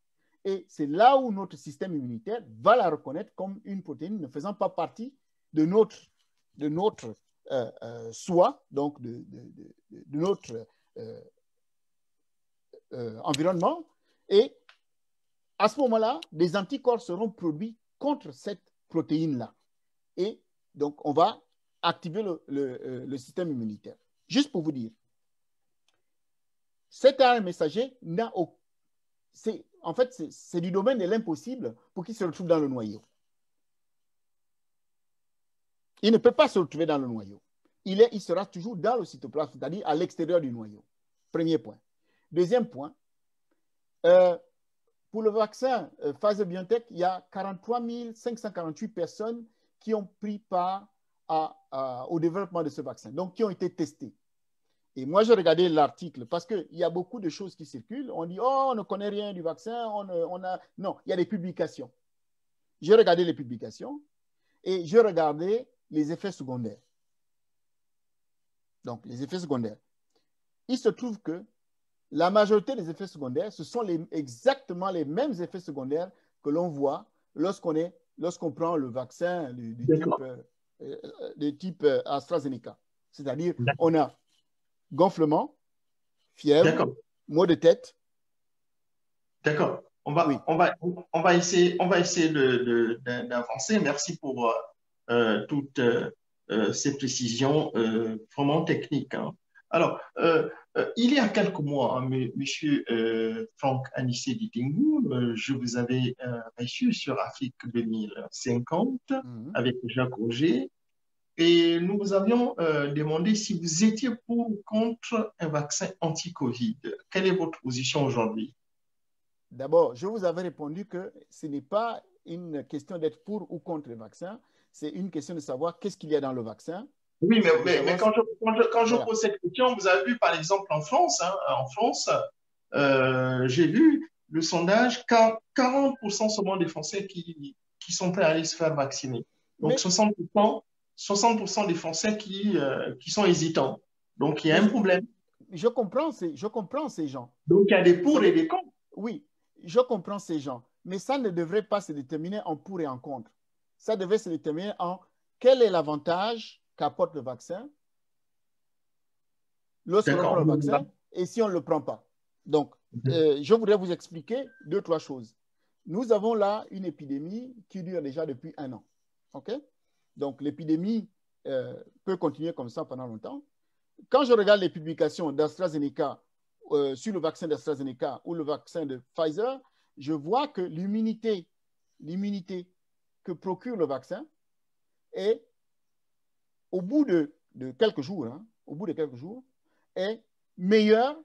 Et c'est là où notre système immunitaire va la reconnaître comme une protéine ne faisant pas partie de notre soi, donc de notre environnement. Et à ce moment-là, des anticorps seront produits contre cette protéine-là. Et donc, on va activer le système immunitaire. Juste pour vous dire, cet ARN messager n'a aucun... En fait, c'est du domaine de l'impossible pour qu'il se retrouve dans le noyau. Il ne peut pas se retrouver dans le noyau. Il sera toujours dans le cytoplasme, c'est-à-dire à l'extérieur du noyau. Premier point. Deuxième point, pour le vaccin Pfizer-BioNTech, il y a 43 548 personnes qui ont pris part au développement de ce vaccin, donc qui ont été testées. Et moi, j'ai regardé l'article parce qu'il y a beaucoup de choses qui circulent. On dit, oh, on ne connaît rien du vaccin. Non, il y a des publications. J'ai regardé les publications et j'ai regardé les effets secondaires. Donc, les effets secondaires. Il se trouve que La majorité des effets secondaires, ce sont exactement les mêmes effets secondaires que l'on voit lorsqu'on prend le vaccin du type AstraZeneca. C'est-à-dire, on a gonflement, fièvre, maux de tête. D'accord. On va essayer d'avancer. Merci pour toutes ces précisions vraiment techniques, hein. Alors, il y a quelques mois, hein, monsieur Franck Anissé Ditingou, je vous avais reçu sur Afrique 2050 avec Jacques Roger et nous vous avions demandé si vous étiez pour ou contre un vaccin anti-Covid. Quelle est votre position aujourd'hui? D'abord, je vous avais répondu que ce n'est pas une question d'être pour ou contre le vaccin, c'est une question de savoir qu'est-ce qu'il y a dans le vaccin. Oui, mais quand je pose cette question, vous avez vu par exemple en France, j'ai vu le sondage, 40% seulement des Français qui sont prêts à aller se faire vacciner. Donc 60% des Français qui sont hésitants. Donc il y a un problème. Je comprends ces gens. Donc il y a des pour et des contre. Oui, je comprends ces gens, mais ça ne devrait pas se déterminer en pour et en contre. Ça devrait se déterminer en quel est l'avantage qu'apporte le vaccin lorsqu'on prend le vaccin et si on ne le prend pas. Donc, je voudrais vous expliquer 2-3 choses. Nous avons là une épidémie qui dure déjà depuis 1 an. Okay? Donc, l'épidémie peut continuer comme ça pendant longtemps. Quand je regarde les publications d'AstraZeneca sur le vaccin d'AstraZeneca ou le vaccin de Pfizer, je vois que l'immunité que procure le vaccin est, au bout de quelques jours, est meilleure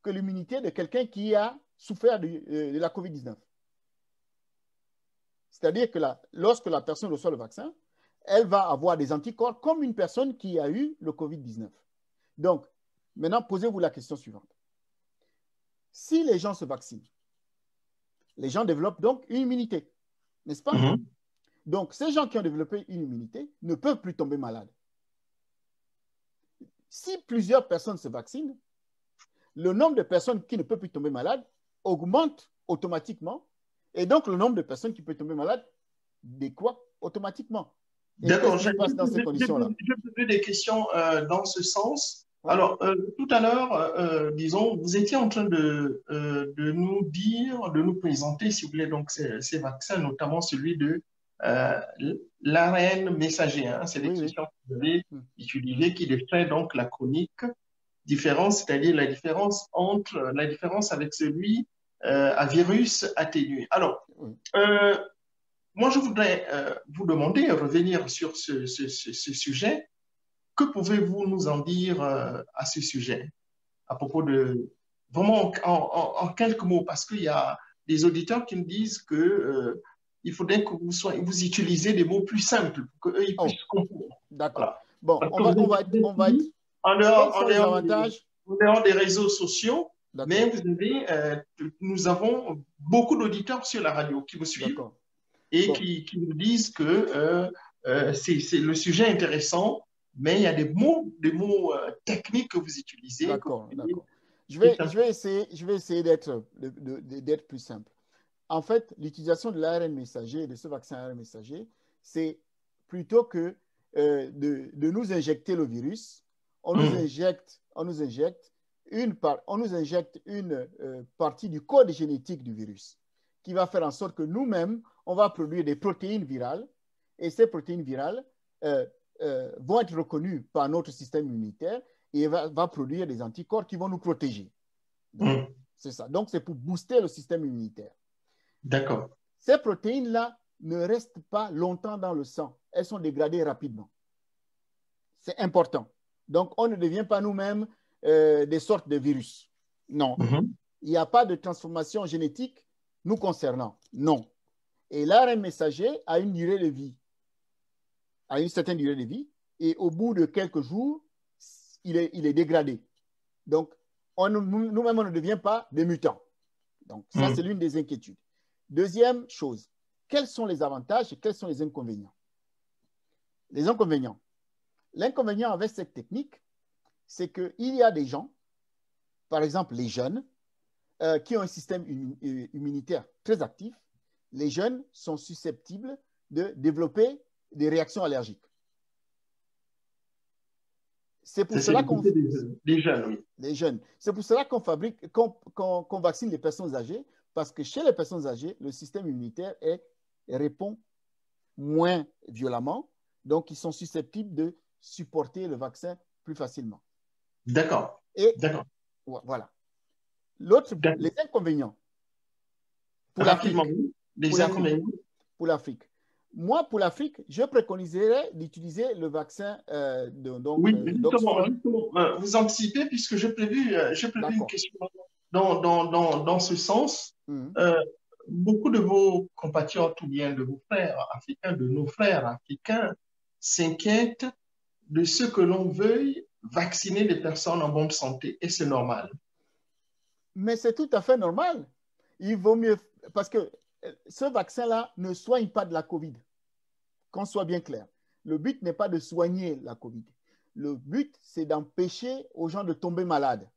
que l'immunité de quelqu'un qui a souffert de la COVID-19. C'est-à-dire que lorsque la personne reçoit le vaccin, elle va avoir des anticorps comme une personne qui a eu le COVID-19. Donc, maintenant, posez-vous la question suivante. Si les gens se vaccinent, les gens développent donc une immunité, n'est-ce pas? Donc, ces gens qui ont développé une immunité ne peuvent plus tomber malades. Si plusieurs personnes se vaccinent, le nombre de personnes qui ne peuvent plus tomber malades augmente automatiquement et donc le nombre de personnes qui peuvent tomber malades décroît automatiquement. D'accord, je pose des questions dans ce sens. Ouais. Alors, tout à l'heure, disons, vous étiez en train de nous dire, de nous présenter, si vous voulez, donc ces vaccins, notamment celui de l'ARN messager. Hein, c'est l'expression que vous avez utilisée qui décrit donc la chronique différence, c'est-à-dire la différence avec celui à virus atténué. Alors, moi, je voudrais vous demander, revenir sur ce sujet. Que pouvez-vous nous en dire à ce sujet, à propos de, vraiment en quelques mots, parce qu'il y a des auditeurs qui me disent que il faudrait que vous utilisez des mots plus simples, pour qu'eux puissent comprendre. D'accord. Voilà. Bon, on va être en dehors des réseaux sociaux, mais vous avez, nous avons beaucoup d'auditeurs sur la radio qui vous suivent et qui nous disent que c'est le sujet intéressant, mais il y a des mots techniques que vous utilisez. D'accord. Je vais essayer d'être plus simple. En fait, l'utilisation de l'ARN messager, de ce vaccin ARN messager, c'est plutôt que de nous injecter le virus, on nous injecte une partie du code génétique du virus qui va faire en sorte que nous-mêmes, on va produire des protéines virales et ces protéines virales vont être reconnues par notre système immunitaire et va produire des anticorps qui vont nous protéger. C'est ça. Donc, c'est pour booster le système immunitaire. D'accord. Ces protéines-là ne restent pas longtemps dans le sang. Elles sont dégradées rapidement. C'est important. Donc, on ne devient pas nous-mêmes des sortes de virus. Non. Il n'y a pas de transformation génétique nous concernant. Non. Et l'ARN messager a une durée de vie, a une certaine durée de vie, et au bout de quelques jours, il est dégradé. Donc, nous-mêmes, on ne devient pas des mutants. Donc, ça, c'est l'une des inquiétudes. Deuxième chose, quels sont les avantages et quels sont les inconvénients? Les inconvénients. L'inconvénient avec cette technique, c'est qu'il y a des gens par exemple, les jeunes qui ont un système immunitaire très actif, les jeunes sont susceptibles de développer des réactions allergiques. C'est pour cela qu'on les jeunes, oui. Les jeunes. C'est pour cela qu'on vaccine les personnes âgées, parce que chez les personnes âgées, le système immunitaire répond moins violemment, donc ils sont susceptibles de supporter le vaccin plus facilement. D'accord. Et voilà. L'autre, les inconvénients. Pour l'Afrique. Les inconvénients. Pour l'Afrique. Moi, pour l'Afrique, je préconiserais d'utiliser le vaccin justement, vous anticipez, puisque j'ai prévu une question dans ce sens. Beaucoup de vos compatriotes ou bien de vos frères africains, de nos frères africains, s'inquiètent de ce que l'on veuille vacciner les personnes en bonne santé, et c'est normal. Mais c'est tout à fait normal. Il vaut mieux, parce que ce vaccin-là ne soigne pas de la COVID. Qu'on soit bien clair. Le but n'est pas de soigner la COVID. Le but, c'est d'empêcher aux gens de tomber malades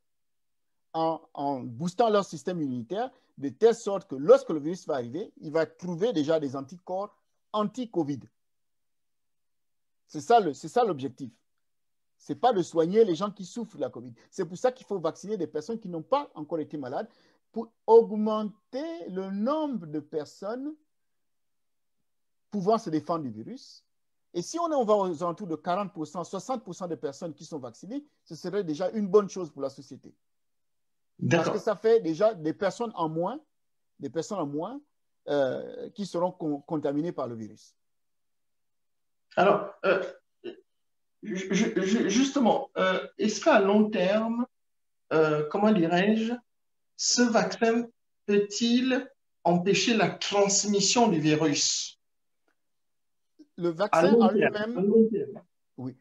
en boostant leur système immunitaire de telle sorte que lorsque le virus va arriver, il va trouver déjà des anticorps anti-COVID. C'est ça l'objectif. Ce n'est pas de soigner les gens qui souffrent de la COVID. C'est pour ça qu'il faut vacciner des personnes qui n'ont pas encore été malades pour augmenter le nombre de personnes pouvant se défendre du virus. Et si on va aux alentours de 40%, 60% de personnes qui sont vaccinées, ce serait déjà une bonne chose pour la société. Parce que ça fait déjà des personnes en moins qui seront contaminées par le virus. Alors, justement, est-ce qu'à long terme, comment dirais-je, ce vaccin peut-il empêcher la transmission du virus? Le vaccin en lui-même, oui.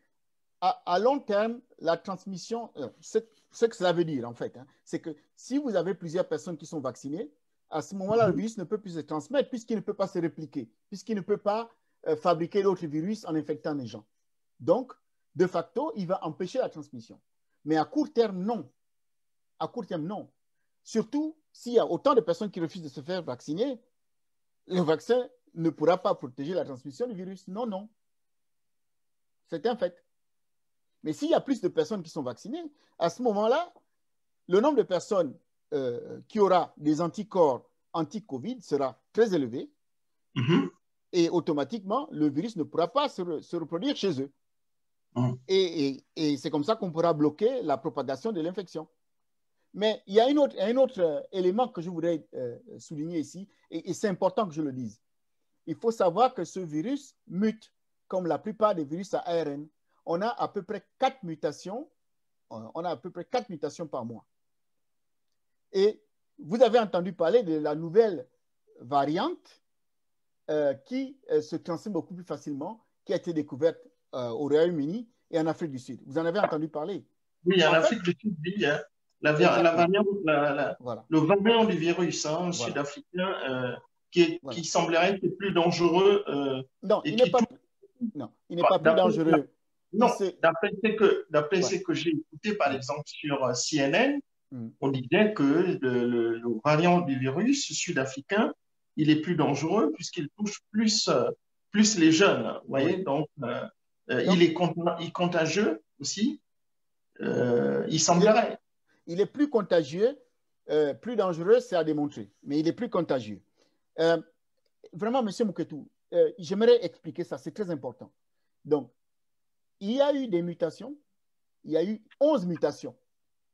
À long terme, la transmission, ce que cela veut dire en fait, c'est que si vous avez plusieurs personnes qui sont vaccinées, à ce moment-là, le virus ne peut plus se transmettre puisqu'il ne peut pas se répliquer, puisqu'il ne peut pas fabriquer d'autres virus en infectant les gens. Donc, de facto, il va empêcher la transmission. Mais à court terme, non. À court terme, non. Surtout s'il y a autant de personnes qui refusent de se faire vacciner, le vaccin ne pourra pas protéger la transmission du virus. Non, non. C'est un fait. Mais s'il y a plus de personnes qui sont vaccinées, à ce moment-là, le nombre de personnes qui aura des anticorps anti-Covid sera très élevé et automatiquement, le virus ne pourra pas se reproduire chez eux. Et c'est comme ça qu'on pourra bloquer la propagation de l'infection. Mais il y a un autre élément que je voudrais souligner ici, et c'est important que je le dise. Il faut savoir que ce virus mute, comme la plupart des virus à ARN. On a à peu près 4 mutations. On a à peu près 4 mutations par mois. Et vous avez entendu parler de la nouvelle variante qui se transmet beaucoup plus facilement, qui a été découverte au Royaume-Uni et en Afrique du Sud. Vous en avez entendu parler? Oui, en Afrique du Sud, oui. La variante, voilà. Le variant du virus sud-africain qui semblerait être plus dangereux. Non, il n'est pas plus dangereux. Non, d'après ce que j'ai écouté, par exemple, sur CNN, on disait que le variant du virus sud-africain, il est plus dangereux puisqu'il touche plus les jeunes. Vous voyez, donc il est contagieux aussi. Il semblerait. Il est plus contagieux, plus dangereux, c'est à démontrer, mais il est plus contagieux. Vraiment, M. Mouketou, j'aimerais expliquer ça, c'est très important. Donc, il y a eu des mutations, il y a eu 11 mutations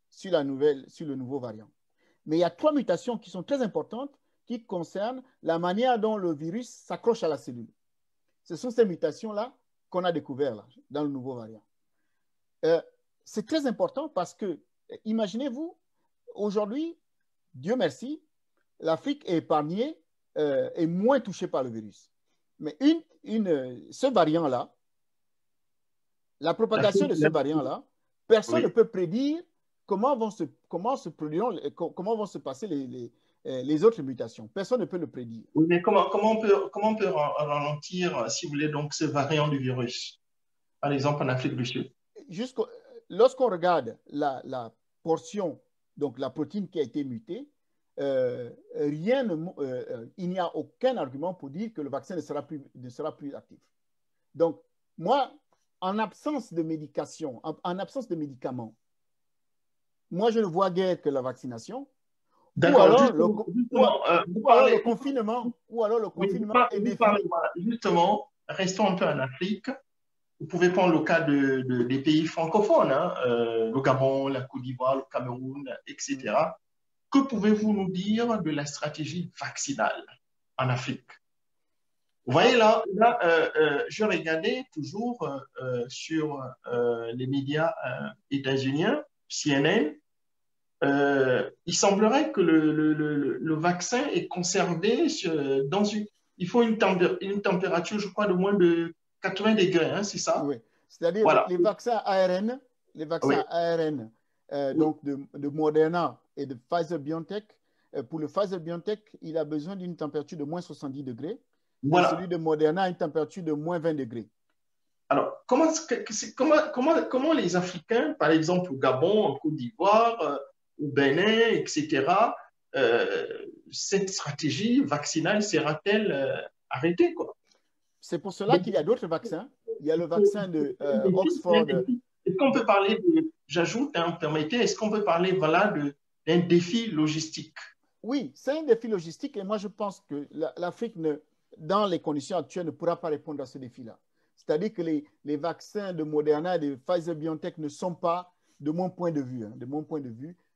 sur le nouveau variant. Mais il y a 3 mutations qui sont très importantes qui concernent la manière dont le virus s'accroche à la cellule. Ce sont ces mutations-là qu'on a découvertes là, dans le nouveau variant. C'est très important parce que, imaginez-vous, aujourd'hui, Dieu merci, l'Afrique est épargnée et moins touchée par le virus. Mais ce variant-là, la propagation de ce variant-là, personne ne peut prédire comment vont se passer les autres mutations. Personne ne peut le prédire. Oui, mais comment on peut ralentir, si vous voulez, donc ce variant du virus, par exemple en Afrique du Sud? Lorsqu'on regarde la portion donc la protéine qui a été mutée, il n'y a aucun argument pour dire que le vaccin ne sera plus actif. Donc, moi, en absence de médication, en absence de médicaments, moi, je ne vois guère que la vaccination. D'accord, ou alors le confinement est défini. Justement, restons un peu en Afrique. Vous pouvez prendre le cas des pays francophones, hein, le Gabon, la Côte d'Ivoire, le Cameroun, etc. Que pouvez-vous nous dire de la stratégie vaccinale en Afrique? Vous voyez là, je regardais toujours sur les médias états-uniens, CNN. Il semblerait que le vaccin est conservé dans une... Il faut une température, je crois, de moins de 80 degrés, hein, c'est ça? Oui, c'est-à-dire voilà. les vaccins ARN, donc de Moderna et de Pfizer-BioNTech. Pour le Pfizer-BioNTech, il a besoin d'une température de moins 70 degrés. Voilà. Et celui de Moderna a une température de moins 20 degrés. Alors, comment les Africains, par exemple au Gabon, en Côte d'Ivoire, au Bénin, etc., cette stratégie vaccinale sera-t-elle arrêtée, quoi? C'est pour cela qu'il y a d'autres vaccins. Il y a le vaccin de Oxford. Est-ce qu'on peut parler de, j'ajoute, hein, permettez, est-ce qu'on peut parler voilà, d'un défi logistique? Oui, c'est un défi logistique et moi je pense que l'Afrique, dans les conditions actuelles, ne pourra pas répondre à ce défi-là. C'est-à-dire que les vaccins de Moderna et de Pfizer-BioNTech ne sont pas, de mon point de vue,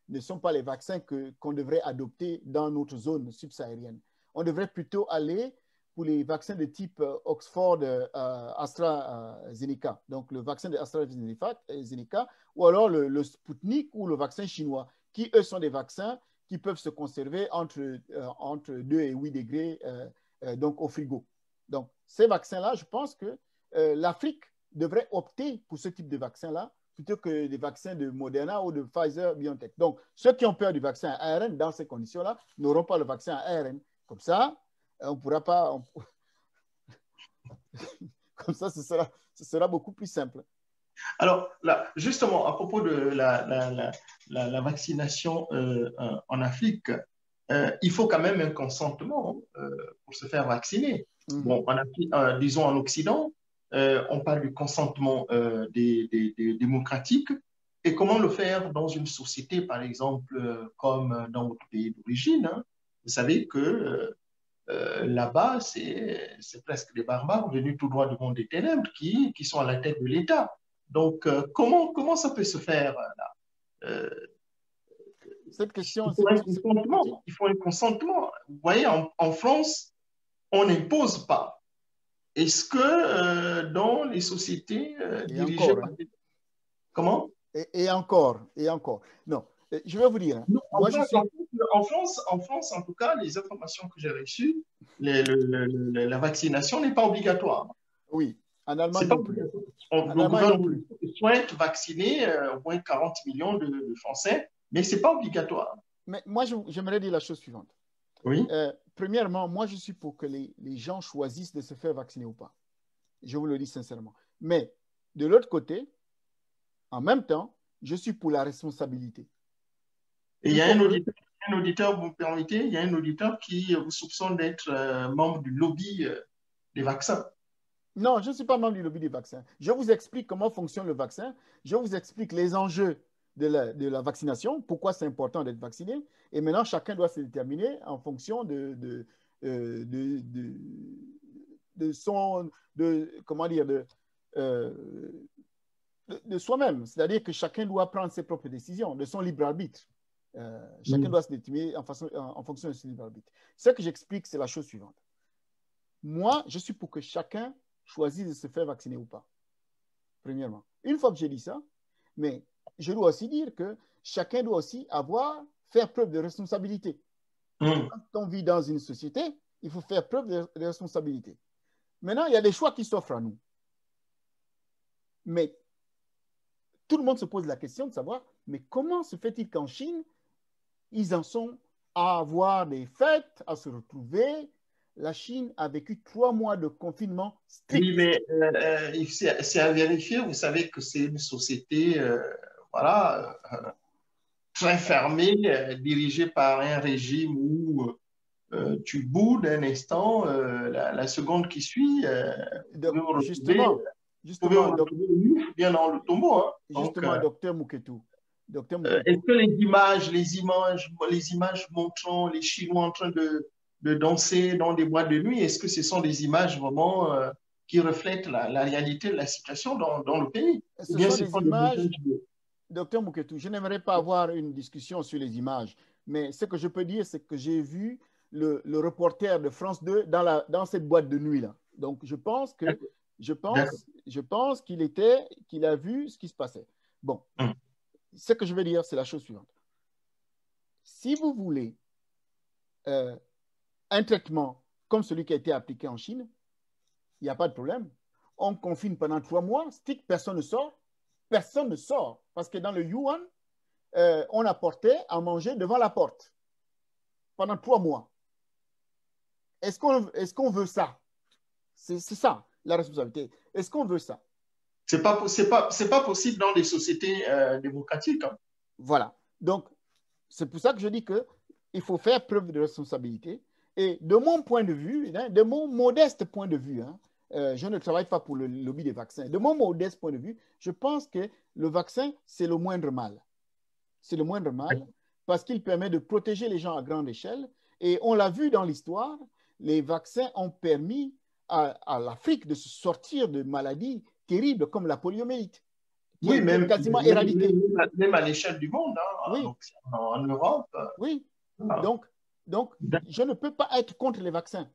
ne sont pas les vaccins qu'on devrait adopter dans notre zone subsaharienne. On devrait plutôt aller pour les vaccins de type Oxford AstraZeneca, donc le vaccin de AstraZeneca, ou alors le Sputnik ou le vaccin chinois, qui eux sont des vaccins qui peuvent se conserver entre 2 et 8 degrés donc au frigo. Donc ces vaccins-là, je pense que l'Afrique devrait opter pour ce type de vaccin-là plutôt que des vaccins de Moderna ou de Pfizer-BioNTech. Donc, ceux qui ont peur du vaccin à ARN, dans ces conditions-là, n'auront pas le vaccin à ARN. Comme ça, on ne pourra pas... Comme ça, ce sera beaucoup plus simple. Alors, là, justement, à propos de la vaccination en Afrique, il faut quand même un consentement pour se faire vacciner. Bon, disons en Occident, on parle du consentement des démocratiques. Et comment le faire dans une société, par exemple, comme dans votre pays d'origine, hein? Vous savez que là-bas, c'est presque des barbares venus tout droit du monde des ténèbres qui sont à la tête de l'État. Donc, comment ça peut se faire là? Cette question, il faut un consentement. Vous voyez, en France, on n'impose pas. Est-ce que dans les sociétés dirigées par... Comment? Et encore. Non, je vais vous dire. Non, en France, en tout cas, les informations que j'ai reçues, la vaccination n'est pas obligatoire. Oui, en Allemagne non plus. Le gouvernement souhaite vacciner au moins 40 millions de Français, mais ce n'est pas obligatoire. Mais moi, j'aimerais dire la chose suivante. Oui. Premièrement, moi, je suis pour que les gens choisissent de se faire vacciner ou pas. Je vous le dis sincèrement. Mais de l'autre côté, en même temps, je suis pour la responsabilité. Et il y a un auditeur, vous me permettez, il y a un auditeur qui vous soupçonne d'être membre du lobby des vaccins. Non, je ne suis pas membre du lobby des vaccins. Je vous explique comment fonctionne le vaccin. Je vous explique les enjeux de la vaccination, pourquoi c'est important d'être vacciné. Et maintenant, chacun doit se déterminer en fonction de soi-même. C'est-à-dire que chacun doit prendre ses propres décisions, de son libre arbitre. Chacun doit se déterminer en fonction de son libre arbitre. Ce que j'explique, c'est la chose suivante. Moi, je suis pour que chacun choisisse de se faire vacciner ou pas. Premièrement. Une fois que j'ai dit ça, mais je dois aussi dire que chacun doit aussi faire preuve de responsabilité. Quand on vit dans une société, il faut faire preuve de responsabilité. Maintenant, il y a des choix qui s'offrent à nous. Mais tout le monde se pose la question de savoir, mais comment se fait-il qu'en Chine, ils en sont à avoir des fêtes, à se retrouver? La Chine a vécu 3 mois de confinement strict. Oui, mais c'est à vérifier. Vous savez que c'est une société, voilà. très fermé, dirigé par un régime où tu boudes un instant, la seconde qui suit, Donc, vous pouvez vous retrouver bien dans le tombeau. Hein. Donc, justement, docteur Muketu. est-ce que les images montrant les Chinois en train de danser dans des boîtes de nuit, est-ce que ce sont des images vraiment qui reflètent la réalité de la situation dans le pays? Ce sont des images, docteur Muketu, je n'aimerais pas avoir une discussion sur les images, mais ce que je peux dire, c'est que j'ai vu le reporter de France 2 dans cette boîte de nuit-là. Donc, je pense qu'il a vu ce qui se passait. Bon, ce que je veux dire, c'est la chose suivante. Si vous voulez un traitement comme celui qui a été appliqué en Chine, il n'y a pas de problème. On confine pendant 3 mois, personne ne sort. Personne ne sort. Parce que dans le Yuan, on apportait à manger devant la porte pendant 3 mois. Est-ce qu'on veut ça? C'est ça, la responsabilité. Est-ce qu'on veut ça? C'est pas possible dans les sociétés démocratiques. Hein. Voilà. Donc, c'est pour ça que je dis qu'il faut faire preuve de responsabilité. Et de mon point de vue, de mon modeste point de vue, je ne travaille pas pour le lobby des vaccins. De mon modeste point de vue, je pense que le vaccin, c'est le moindre mal. C'est le moindre mal parce qu'il permet de protéger les gens à grande échelle. Et on l'a vu dans l'histoire, les vaccins ont permis à l'Afrique de se sortir de maladies terribles comme la poliomyélite, qui est même quasiment éradiquée. Même à l'échelle du monde, hein, oui. Donc, en Europe. Oui, donc je ne peux pas être contre les vaccins.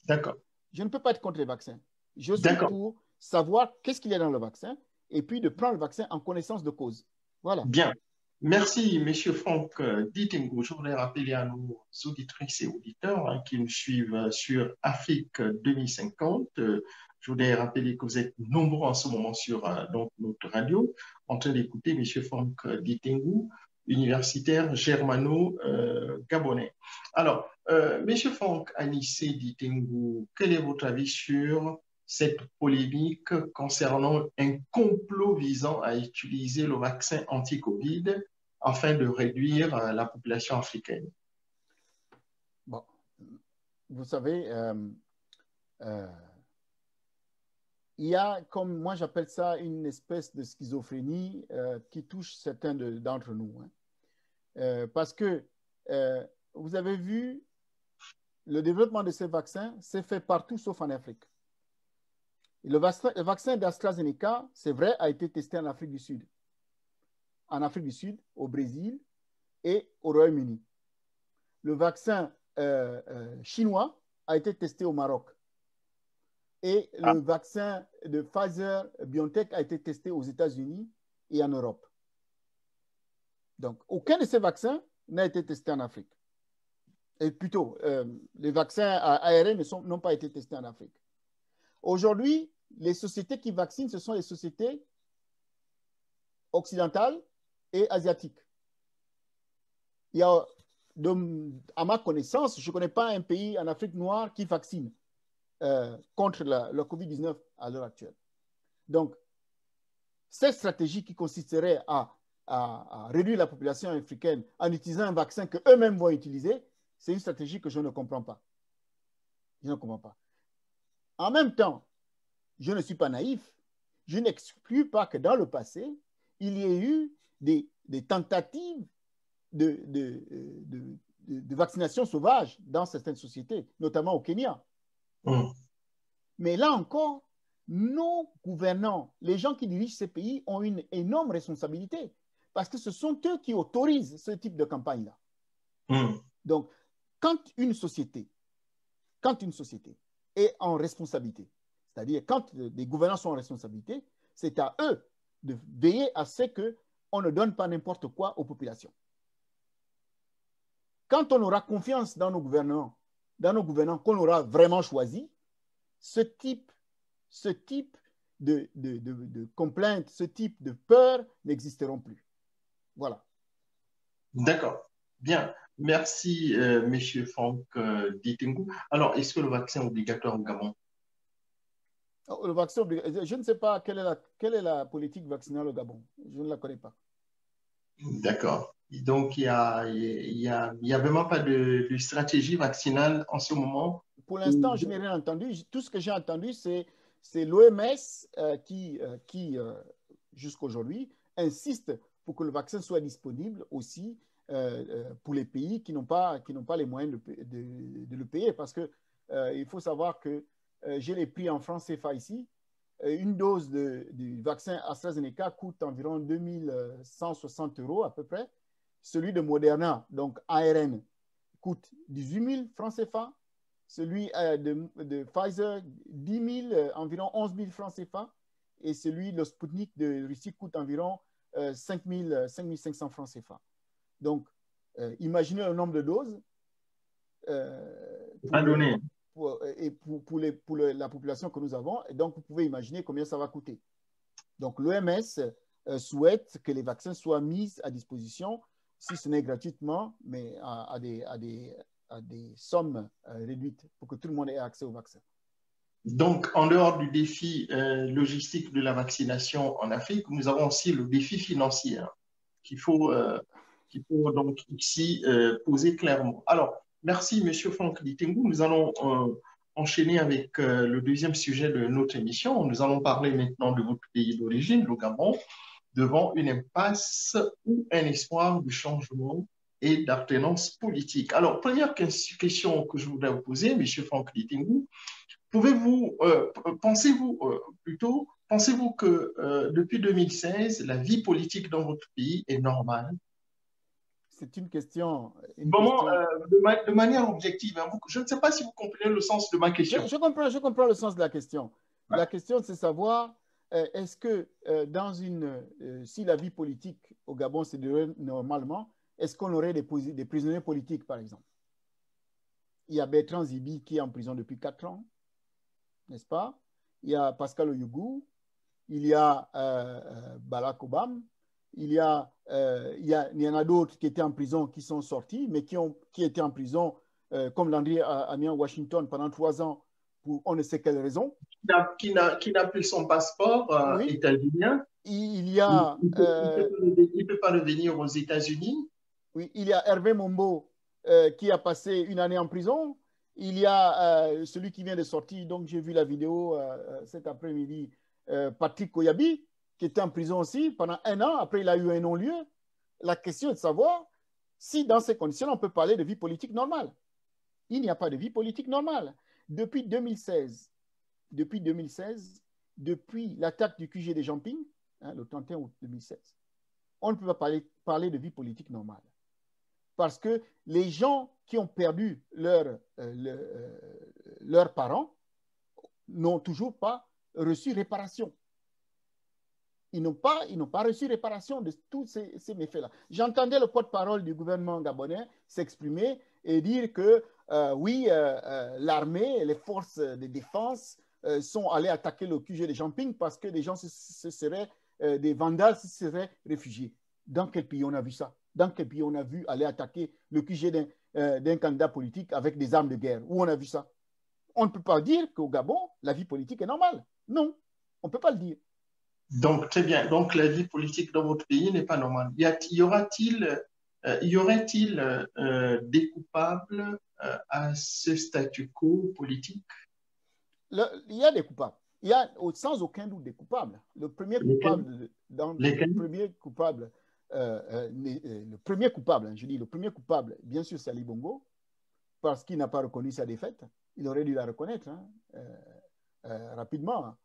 D'accord. Je ne peux pas être contre les vaccins. Je suis pour savoir qu'est-ce qu'il y a dans le vaccin et puis de prendre le vaccin en connaissance de cause. Voilà. Bien. Merci, M. Franck Ditengu. Je voudrais rappeler à nos auditrices et auditeurs qui nous suivent sur Afrique 2050. Je voudrais rappeler que vous êtes nombreux en ce moment sur donc, notre radio, en train d'écouter M. Franck Ditengu, universitaire germano-gabonais. Alors, M. Franck Anissé Ditengu, quel est votre avis sur cette polémique concernant un complot visant à utiliser le vaccin anti-Covid afin de réduire la population africaine? Bon, vous savez, il y a, comme moi j'appelle ça, une espèce de schizophrénie qui touche certains d'entre nous. Hein. Parce que vous avez vu, le développement de ces vaccins s'est fait partout sauf en Afrique. Le vaccin d'AstraZeneca, c'est vrai, a été testé en Afrique du Sud. En Afrique du Sud, au Brésil et au Royaume-Uni. Le vaccin chinois a été testé au Maroc. Et le vaccin de Pfizer-BioNTech a été testé aux États-Unis et en Europe. Donc, aucun de ces vaccins n'a été testé en Afrique. Et plutôt, les vaccins à ARN n'ont pas été testés en Afrique. Aujourd'hui, les sociétés qui vaccinent, ce sont les sociétés occidentales et asiatiques. Il y a, à ma connaissance, je ne connais pas un pays en Afrique noire qui vaccine contre le COVID-19 à l'heure actuelle. Donc, cette stratégie qui consisterait à réduire la population africaine en utilisant un vaccin qu'eux-mêmes vont utiliser, c'est une stratégie que je ne comprends pas. Je ne comprends pas. En même temps, je ne suis pas naïf. Je n'exclus pas que dans le passé, il y ait eu des tentatives de vaccination sauvage dans certaines sociétés, notamment au Kenya. Mais là encore, nos gouvernants, les gens qui dirigent ces pays, ont une énorme responsabilité parce que ce sont eux qui autorisent ce type de campagne-là. Donc, quand une société est en responsabilité, c'est-à-dire quand les gouvernants sont en responsabilité, c'est à eux de veiller à ce qu'on ne donne pas n'importe quoi aux populations. Quand on aura confiance dans nos gouvernants qu'on aura vraiment choisis, ce type de complaintes, ce type de peur n'existeront plus. Voilà. D'accord. Bien. Merci, M. Franck Ditengu. Alors, est-ce que le vaccin est obligatoire au Gabon? Le vaccin obligatoire, je ne sais pas quelle est la politique vaccinale au Gabon. Je ne la connais pas. D'accord. Donc, il y a vraiment pas de stratégie vaccinale en ce moment. Pour l'instant, je n'ai rien entendu. Tout ce que j'ai entendu, c'est l'OMS jusqu'à aujourd'hui, insiste pour que le vaccin soit disponible aussi pour les pays qui n'ont pas les moyens de le payer. Parce que il faut savoir que j'ai les prix en francs CFA ici. Une dose du vaccin AstraZeneca coûte environ 2160 € à peu près. Celui de Moderna, donc ARN, coûte 18 000 francs CFA. Celui de Pfizer, 10 000, environ 11 000 francs CFA. Et celui de Sputnik de Russie coûte environ 5 500 francs CFA. Donc, imaginez le nombre de doses pour la population que nous avons. Et donc, vous pouvez imaginer combien ça va coûter. Donc, l'OMS souhaite que les vaccins soient mis à disposition, si ce n'est gratuitement, mais à des sommes réduites pour que tout le monde ait accès au vaccin. Donc, en dehors du défi logistique de la vaccination en Afrique, nous avons aussi le défi financier qu'il faut donc ici poser clairement. Alors, merci, M. Franck Ditengu. Nous allons enchaîner avec le deuxième sujet de notre émission. Nous allons parler maintenant de votre pays d'origine, le Gabon, devant une impasse ou un espoir de changement et d'alternance politique. Alors, première question que je voudrais vous poser, M. Franck Ditengu, pensez-vous que depuis 2016, la vie politique dans votre pays est normale? C'est une question. De manière objective, hein, je ne sais pas si vous comprenez le sens de ma question. Je comprends le sens de la question. Ouais. La question, c'est savoir, est-ce que si la vie politique au Gabon se déroule normalement, est-ce qu'on aurait des prisonniers politiques, par exemple? Il y a Bertrand Zibi qui est en prison depuis 4 ans, n'est-ce pas? Il y a Pascal Oyougou, il y a Barack Obama, il y en a d'autres qui étaient en prison, qui sont sortis, mais qui étaient en prison, comme Landry a mis en Washington pendant 3 ans, pour on ne sait quelle raison. Qui n'a plus son passeport italien. Il y a... Il ne peut pas revenir aux États-Unis. Oui, il y a Hervé Mombo qui a passé 1 année en prison. Il y a celui qui vient de sortir, donc j'ai vu la vidéo cet après-midi, Patrick Koyabi, qui était en prison aussi pendant 1 an. Après, il a eu un non-lieu. La question est de savoir si dans ces conditions, on peut parler de vie politique normale. Il n'y a pas de vie politique normale. Depuis 2016, depuis l'attaque du QG de Jamping, le 31 août 2016, on ne peut pas parler de vie politique normale. Parce que les gens qui ont perdu leurs parents n'ont toujours pas reçu réparation. Ils n'ont pas reçu réparation de tous ces méfaits-là. J'entendais le porte-parole du gouvernement gabonais s'exprimer et dire que oui, l'armée et les forces de défense sont allées attaquer le QG de Jamping parce que des gens des vandales se seraient réfugiés. Dans quel pays on a vu ça? Dans quel pays on a vu aller attaquer le QG d'un candidat politique avec des armes de guerre? Où on a vu ça? On ne peut pas dire qu'au Gabon, la vie politique est normale. Non, on ne peut pas le dire. Donc, très bien. Donc, la vie politique dans votre pays n'est pas normale. Y aurait-il des coupables à ce statu quo politique? Il y a des coupables. Il y a sans aucun doute des coupables. Le premier coupable, bien sûr, c'est Ali Bongo, parce qu'il n'a pas reconnu sa défaite. Il aurait dû la reconnaître rapidement,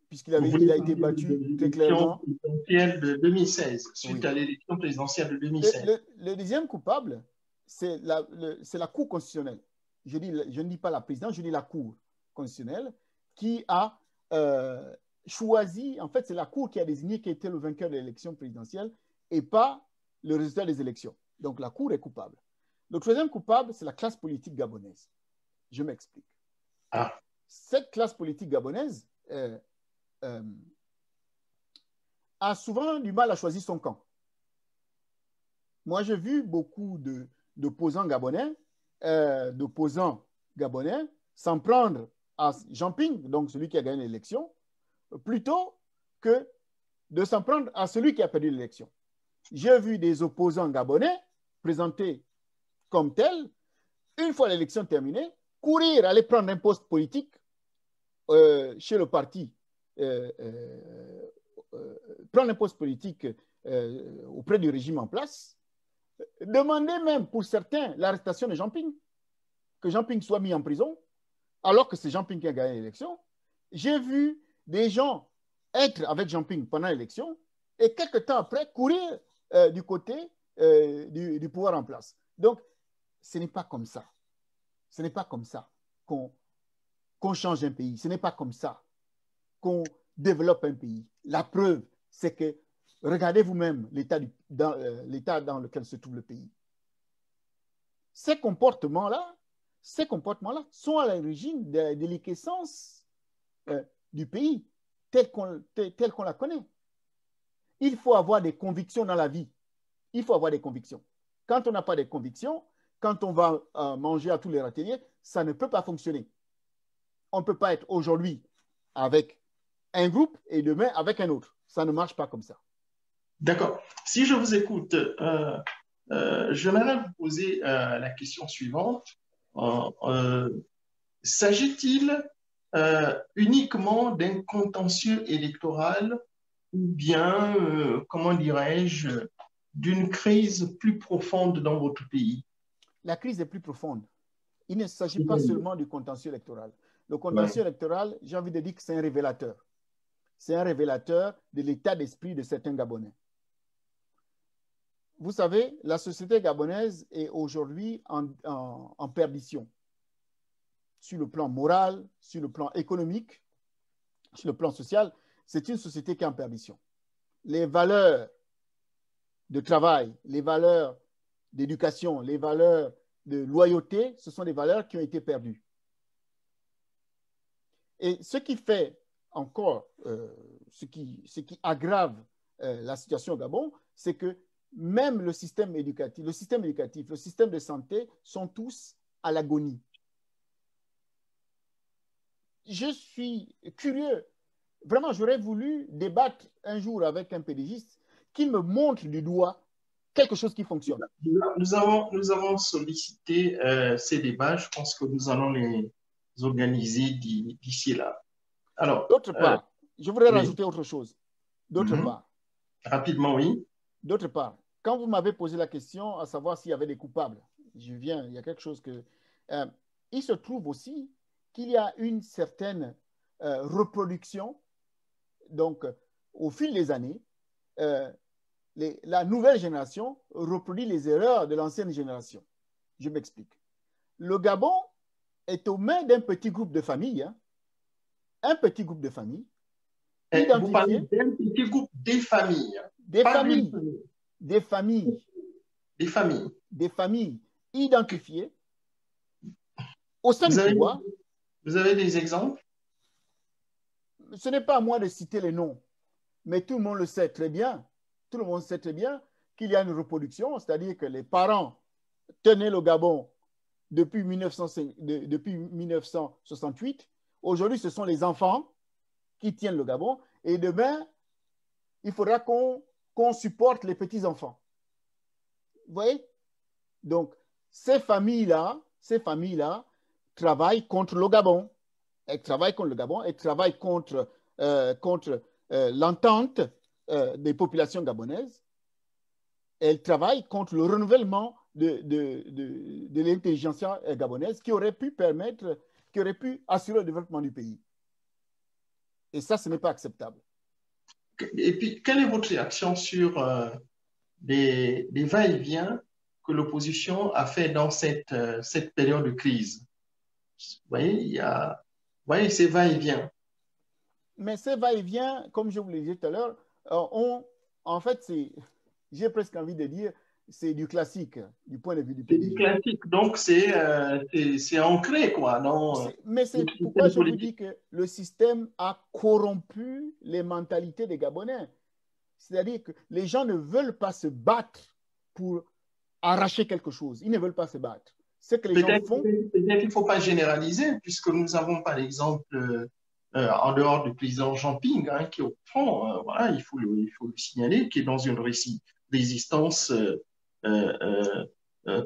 puisqu'il a été battu très clairement. De 2016, suite à l'élection présidentielle de 2016. Le deuxième coupable, c'est la Cour constitutionnelle. Je ne dis pas la présidence, je dis la Cour constitutionnelle qui a choisi, en fait, c'est la Cour qui a désigné qui était le vainqueur de l'élection présidentielle et pas le résultat des élections. Donc, la Cour est coupable. Le troisième coupable, c'est la classe politique gabonaise. Je m'explique. Cette classe politique gabonaise a souvent du mal à choisir son camp. Moi, j'ai vu beaucoup d'opposants gabonais, s'en prendre à Jamping, donc celui qui a gagné l'élection, plutôt que de s'en prendre à celui qui a perdu l'élection. J'ai vu des opposants gabonais présentés comme tels, une fois l'élection terminée, courir, aller prendre un poste politique chez le parti, prendre un poste politique auprès du régime en place, demander même pour certains l'arrestation de Jean Ping, que Jean Ping soit mis en prison, alors que c'est Jean Ping qui a gagné l'élection. J'ai vu des gens être avec Jean Ping pendant l'élection et quelques temps après courir du côté du pouvoir en place. Donc, ce n'est pas comme ça. Ce n'est pas comme ça qu'on change un pays. Ce n'est pas comme ça qu'on développe un pays. La preuve, c'est que regardez vous-même l'état dans lequel se trouve le pays. Ces comportements-là sont à l'origine de la déliquescence du pays tel qu'on la connaît. Il faut avoir des convictions dans la vie. Il faut avoir des convictions. Quand on n'a pas de convictions, quand on va manger à tous les râteliers, ça ne peut pas fonctionner. On ne peut pas être aujourd'hui avec un groupe et demain avec un autre. Ça ne marche pas comme ça. D'accord. Si je vous écoute, j'aimerais vous poser la question suivante. S'agit-il uniquement d'un contentieux électoral ou bien, comment dirais-je, d'une crise plus profonde dans votre pays? La crise est plus profonde. Il ne s'agit pas seulement du contentieux électoral. Le contentieux électoral, j'ai envie de dire que c'est un révélateur. C'est un révélateur de l'état d'esprit de certains Gabonais. Vous savez, la société gabonaise est aujourd'hui en perdition. Sur le plan moral, sur le plan économique, sur le plan social, c'est une société qui est en perdition. Les valeurs de travail, les valeurs d'éducation, les valeurs de loyauté, ce sont des valeurs qui ont été perdues. Et ce qui fait encore, ce qui aggrave la situation au Gabon, c'est que même le système éducatif, le système de santé sont tous à l'agonie. Je suis curieux. Vraiment, j'aurais voulu débattre un jour avec un pédagogiste qui me montre du doigt quelque chose qui fonctionne. Nous avons sollicité ces débats. Je pense que nous allons les organiser d'ici là. Alors, d'autre part, je voudrais rajouter autre chose. D'autre part. Rapidement, oui. D'autre part, quand vous m'avez posé la question à savoir s'il y avait des coupables, il y a quelque chose que... il se trouve aussi qu'il y a une certaine reproduction. Donc, au fil des années, la nouvelle génération reproduit les erreurs de l'ancienne génération. Je m'explique. Le Gabon est aux mains d'un petit groupe de familles, hein, un petit groupe de familles. Vous parlez d'un petit groupe des familles. Des familles identifiées au sein du pouvoir. Vous avez des exemples? Ce n'est pas à moi de citer les noms, mais tout le monde le sait très bien. Tout le monde sait très bien qu'il y a une reproduction, c'est-à-dire que les parents tenaient le Gabon depuis 1968. Aujourd'hui, ce sont les enfants qui tiennent le Gabon. Et demain, il faudra qu'on supporte les petits-enfants. Vous voyez? Donc, ces familles-là travaillent contre le Gabon. Elles travaillent contre le Gabon, elles travaillent contre l'entente des populations gabonaises. Elles travaillent contre le renouvellement de l'intelligentsia gabonaise qui aurait pu assurer le développement du pays. Et ça, ce n'est pas acceptable. Et puis, quelle est votre réaction sur des va-et-vient que l'opposition a fait dans cette période de crise? Vous voyez, ces va-et-vient. Mais ces va-et-vient, comme je vous l'ai dit tout à l'heure, en fait, j'ai presque envie de dire, c'est du classique, du point de vue du pays. C'est du classique, donc c'est ancré, quoi. Mais c'est pourquoi je vous dis que le système a corrompu les mentalités des Gabonais. C'est-à-dire que les gens ne veulent pas se battre pour arracher quelque chose. Ils ne veulent pas se battre. Ce que les gens font... Peut-être qu'il ne faut pas généraliser, puisque nous avons, par exemple, en dehors du président Jean Ping, qui au fond, voilà, il faut le signaler, qui est dans une résistance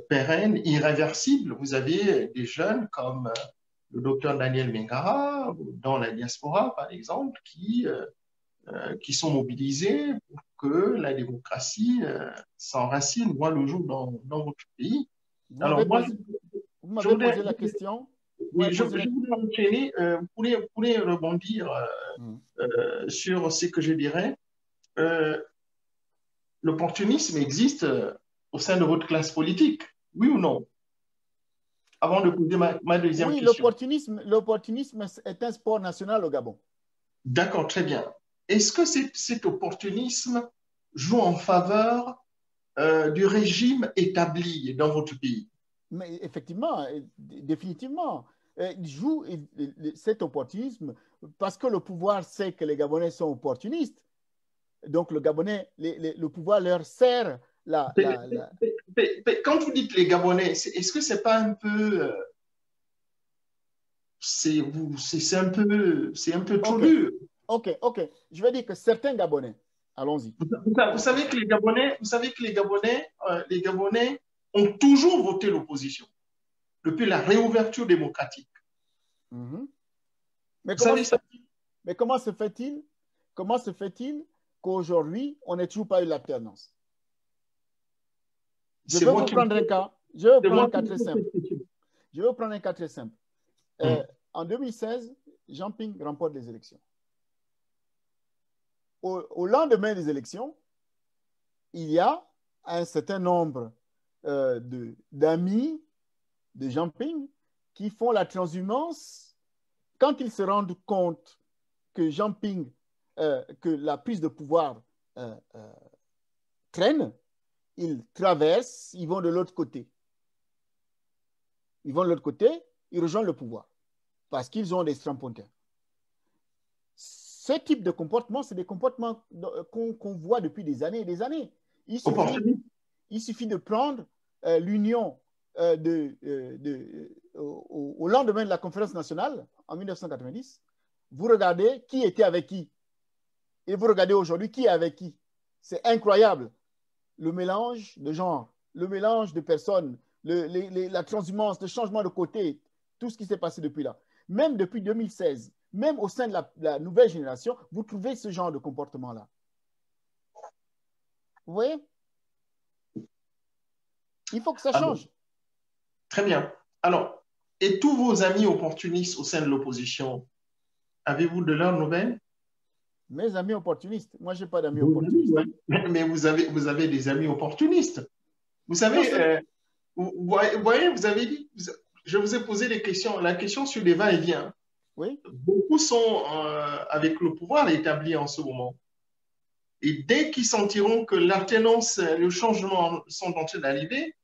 pérenne, irréversible. Vous avez des jeunes comme le docteur Daniel Mengara, dans la diaspora, par exemple, qui sont mobilisés pour que la démocratie s'enracine, voit le jour dans votre pays. Alors, moi, vous m'avez posé la question. Oui, je voudrais enchaîner. Vous pourrez rebondir sur ce que je dirais. L'opportunisme existe au sein de votre classe politique, oui ou non? Avant de poser ma deuxième question. Oui, l'opportunisme est un sport national au Gabon. D'accord, très bien. Est-ce que cet opportunisme joue en faveur du régime établi dans votre pays? Mais effectivement, définitivement, il joue cet opportunisme parce que le pouvoir sait que les Gabonais sont opportunistes. Donc le pouvoir leur sert Quand vous dites les Gabonais, est-ce que c'est pas un peu c'est un peu trop dur? Ok. Je vais dire que certains Gabonais, allons-y. Vous savez que les Gabonais ont toujours voté l'opposition depuis la réouverture démocratique. Mais comment se fait-il qu'aujourd'hui, on n'ait toujours pas eu l'alternance? Je vais vous prendre un cas. Je vais prendre un cas très simple. En 2016, Jean Ping remporte les élections. Au lendemain des élections, il y a un certain nombre d'amis de Jean Ping qui font la transhumance quand ils se rendent compte que Jean Ping, que la prise de pouvoir traîne, ils traversent, ils vont de l'autre côté. Ils rejoignent le pouvoir parce qu'ils ont des strapontins. Ce type de comportement, c'est des comportements qu'on voit depuis des années et des années. Il suffit de prendre l'union au lendemain de la conférence nationale, en 1990, vous regardez qui était avec qui. Et vous regardez aujourd'hui qui est avec qui. C'est incroyable. Le mélange de genres, le mélange de personnes, la transhumance, le changement de côté, tout ce qui s'est passé depuis là. Même depuis 2016, même au sein de la nouvelle génération, vous trouvez ce genre de comportement-là. Vous voyez? Il faut que ça change. Très bien. Alors, et tous vos amis opportunistes au sein de l'opposition, avez-vous de leurs nouvelles? Mes amis opportunistes? Moi, je n'ai pas d'amis opportunistes. Ouais. Mais vous avez des amis opportunistes. Vous savez, vous voyez, vous avez dit, je vous ai posé des questions, la question sur les va-et-vient. Oui. Beaucoup sont avec le pouvoir établi en ce moment. Et dès qu'ils sentiront que l'alternance, le changement sont en train d'arriver,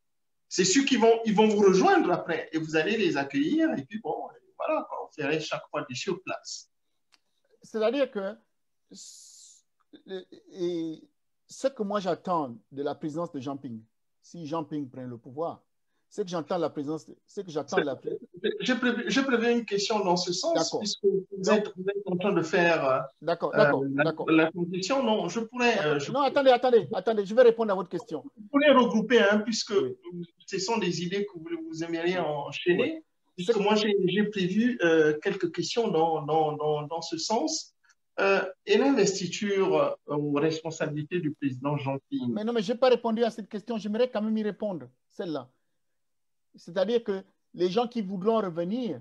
c'est sûr qu'ils vont vous rejoindre après et vous allez les accueillir et puis bon, voilà, on ferait chaque fois des sur place. C'est-à-dire que ce que moi j'attends de la présidence de Jean Ping, si Jean Ping prend le pouvoir, c'est que j'attends la présidence, c'est que j'attends la présidence. Je prévois une question dans ce sens, puisque vous êtes en train de faire la transition. Non, je pourrais. Non, attendez, je vais répondre à votre question. Vous pourrez regrouper, puisque ce sont des idées que vous aimeriez enchaîner. Oui. Puisque moi, j'ai prévu quelques questions dans ce sens. Et l'investiture aux responsabilités du président Jean Ping. Mais non, mais je n'ai pas répondu à cette question. J'aimerais quand même y répondre, celle-là. C'est-à-dire que les gens qui voudront revenir,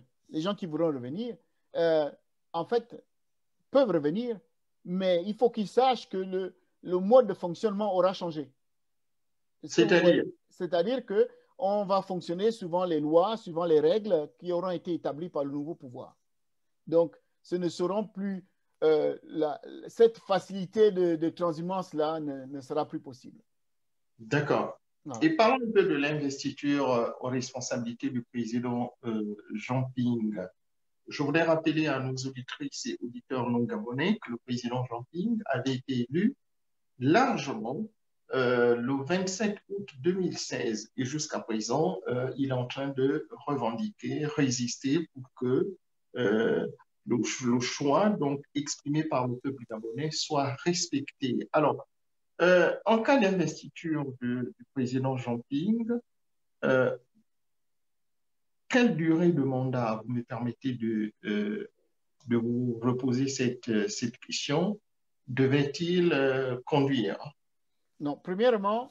en fait, peuvent revenir, mais il faut qu'ils sachent que le mode de fonctionnement aura changé. C'est-à-dire qu'on va fonctionner suivant les lois, suivant les règles qui auront été établies par le nouveau pouvoir. Donc, ce ne seront plus, cette facilité de transhumance-là ne sera plus possible. D'accord. Et parlons un peu de l'investiture aux responsabilités du président Jean Ping. Je voudrais rappeler à nos auditrices et auditeurs non gabonais que le président Jean Ping avait été élu largement le 27 août 2016 et jusqu'à présent, il est en train de revendiquer, résister pour que le choix donc exprimé par le peuple gabonais soit respecté. Alors, En cas d'investiture du président Jean-Ping, quelle durée de mandat, vous me permettez de vous reposer cette question, devait-il conduire? Non, premièrement,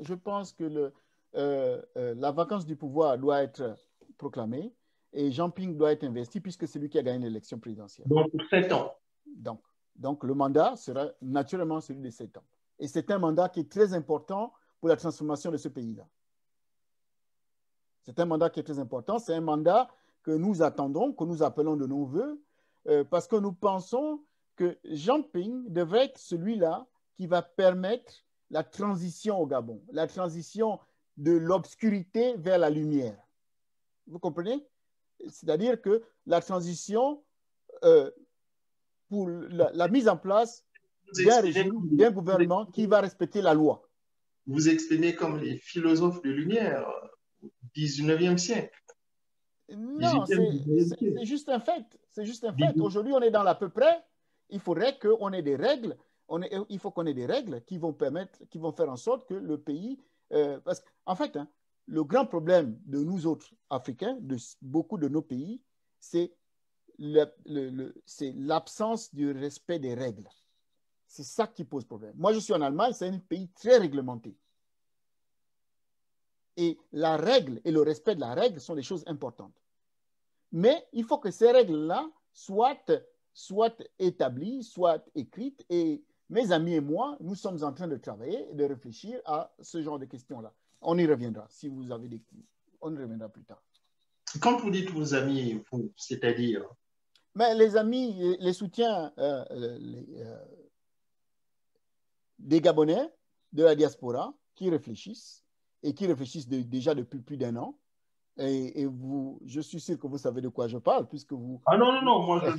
je pense que la vacance du pouvoir doit être proclamée et Jean Ping doit être investi puisque c'est lui qui a gagné l'élection présidentielle. Donc, pour 7 ans. Donc, le mandat sera naturellement celui de 7 ans. Et c'est un mandat qui est très important pour la transformation de ce pays-là. C'est un mandat qui est très important. C'est un mandat que nous attendons, que nous appelons de nos voeux, parce que nous pensons que Jean Ping devrait être celui-là qui va permettre la transition au Gabon, la transition de l'obscurité vers la lumière. Vous comprenez? C'est-à-dire que la transition pour la mise en place d'un régime, d'un gouvernement qui va respecter la loi. Vous exprimez comme les philosophes de lumière au 19e siècle. Non, c'est juste un fait. C'est juste un fait. Aujourd'hui, on est dans l'à peu près. Il faudrait qu'on ait des règles. Il faut qu'on ait des règles qui vont faire en sorte que le pays... parce qu'en fait, hein, le grand problème de nous autres Africains, de beaucoup de nos pays, c'est l'absence du respect des règles. C'est ça qui pose problème. Moi, je suis en Allemagne, c'est un pays très réglementé. Et la règle et le respect de la règle sont des choses importantes. Mais il faut que ces règles-là soient établies, soient écrites. Et mes amis et moi, nous sommes en train de travailler et de réfléchir à ce genre de questions-là. On y reviendra, si vous avez des... On y reviendra plus tard. Quand vous dites vos amis, c'est-à-dire? Mais les amis, les soutiens des Gabonais de la diaspora qui réfléchissent et qui réfléchissent déjà depuis plus d'1 an. Et vous, je suis sûr que vous savez de quoi je parle, puisque vous... Ah non, moi je ne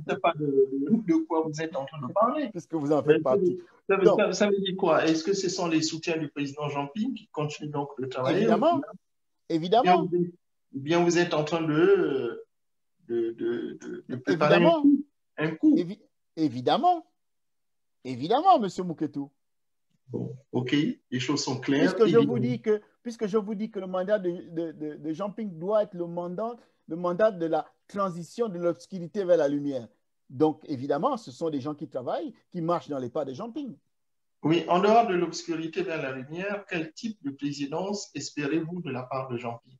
sais pas de quoi vous êtes en train de parler. Puisque vous en faites partie. Ça veut dire quoi? Est-ce que ce sont les soutiens du président Jean Ping qui continuent donc de travailler? Évidemment. Ou bien vous êtes en train de préparer un coup? Évidemment, monsieur Mouketou. Bon, ok, les choses sont claires. Puisque je vous dis que le mandat de Jean Ping doit être le mandat de la transition de l'obscurité vers la lumière. Donc, évidemment, ce sont des gens qui travaillent, qui marchent dans les pas de Jean Ping. Oui, en dehors de l'obscurité vers la lumière, quel type de présidence espérez-vous de la part de Jean Ping?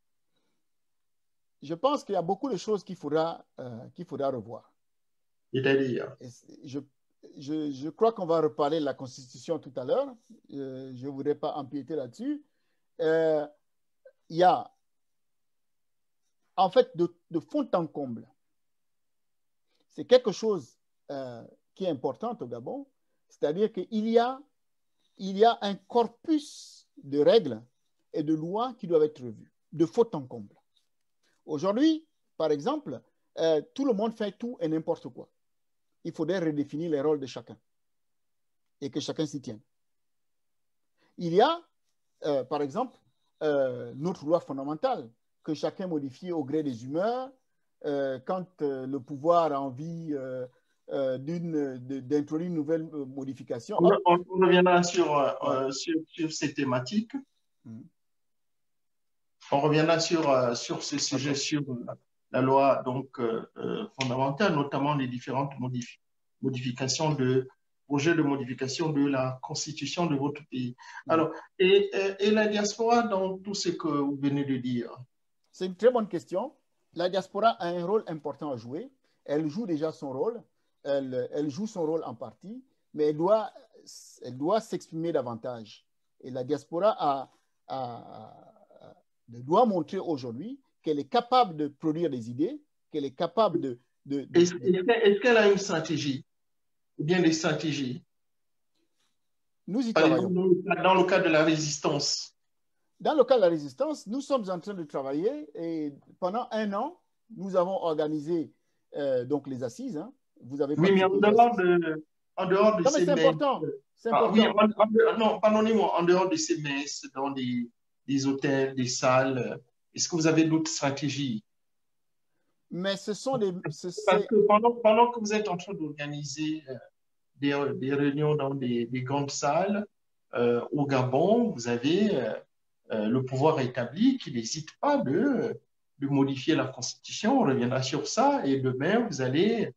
Je pense qu'il y a beaucoup de choses qu'il faudra revoir. C'est-à-dire? Je crois qu'on va reparler de la Constitution tout à l'heure. Je ne voudrais pas empiéter là-dessus. Il y a, en fait, de fond en comble, c'est quelque chose qui est important au Gabon, c'est-à-dire qu'il y a un corpus de règles et de lois qui doivent être revus, de fond en comble. Aujourd'hui, par exemple, tout le monde fait tout et n'importe quoi. Il faudrait redéfinir les rôles de chacun et que chacun s'y tienne. Il y a, par exemple, notre loi fondamentale que chacun modifie au gré des humeurs quand le pouvoir a envie d'introduire une nouvelle modification. On reviendra sur ces thématiques. On reviendra sur ce sujet, sur la loi donc, fondamentale, notamment les différentes modifications projets de modification de la constitution de votre pays. Alors, et la diaspora dans tout ce que vous venez de dire? C'est une très bonne question. La diaspora a un rôle important à jouer. Elle joue déjà son rôle. Elle joue son rôle en partie, mais elle doit s'exprimer davantage. Et la diaspora doit montrer aujourd'hui qu'elle est capable de produire des idées, qu'elle est capable Est-ce qu'elle a une stratégie ou bien des stratégies? Nous y travaillons. Dans le cadre de la résistance. Dans le cadre de la résistance, nous sommes en train de travailler et pendant 1 an, nous avons organisé donc les assises. Hein. Vous avez oui, mais en dehors de ces messes. C'est important. Oui, non, pardonnez-moi, en dehors de ces messes, dans des hôtels, des salles, est-ce que vous avez d'autres stratégies? Mais ce sont des... Parce que pendant que vous êtes en train d'organiser des réunions dans des grandes salles. Au Gabon, vous avez le pouvoir établi qui n'hésite pas de modifier la Constitution. On reviendra sur ça. Et demain, vous allez...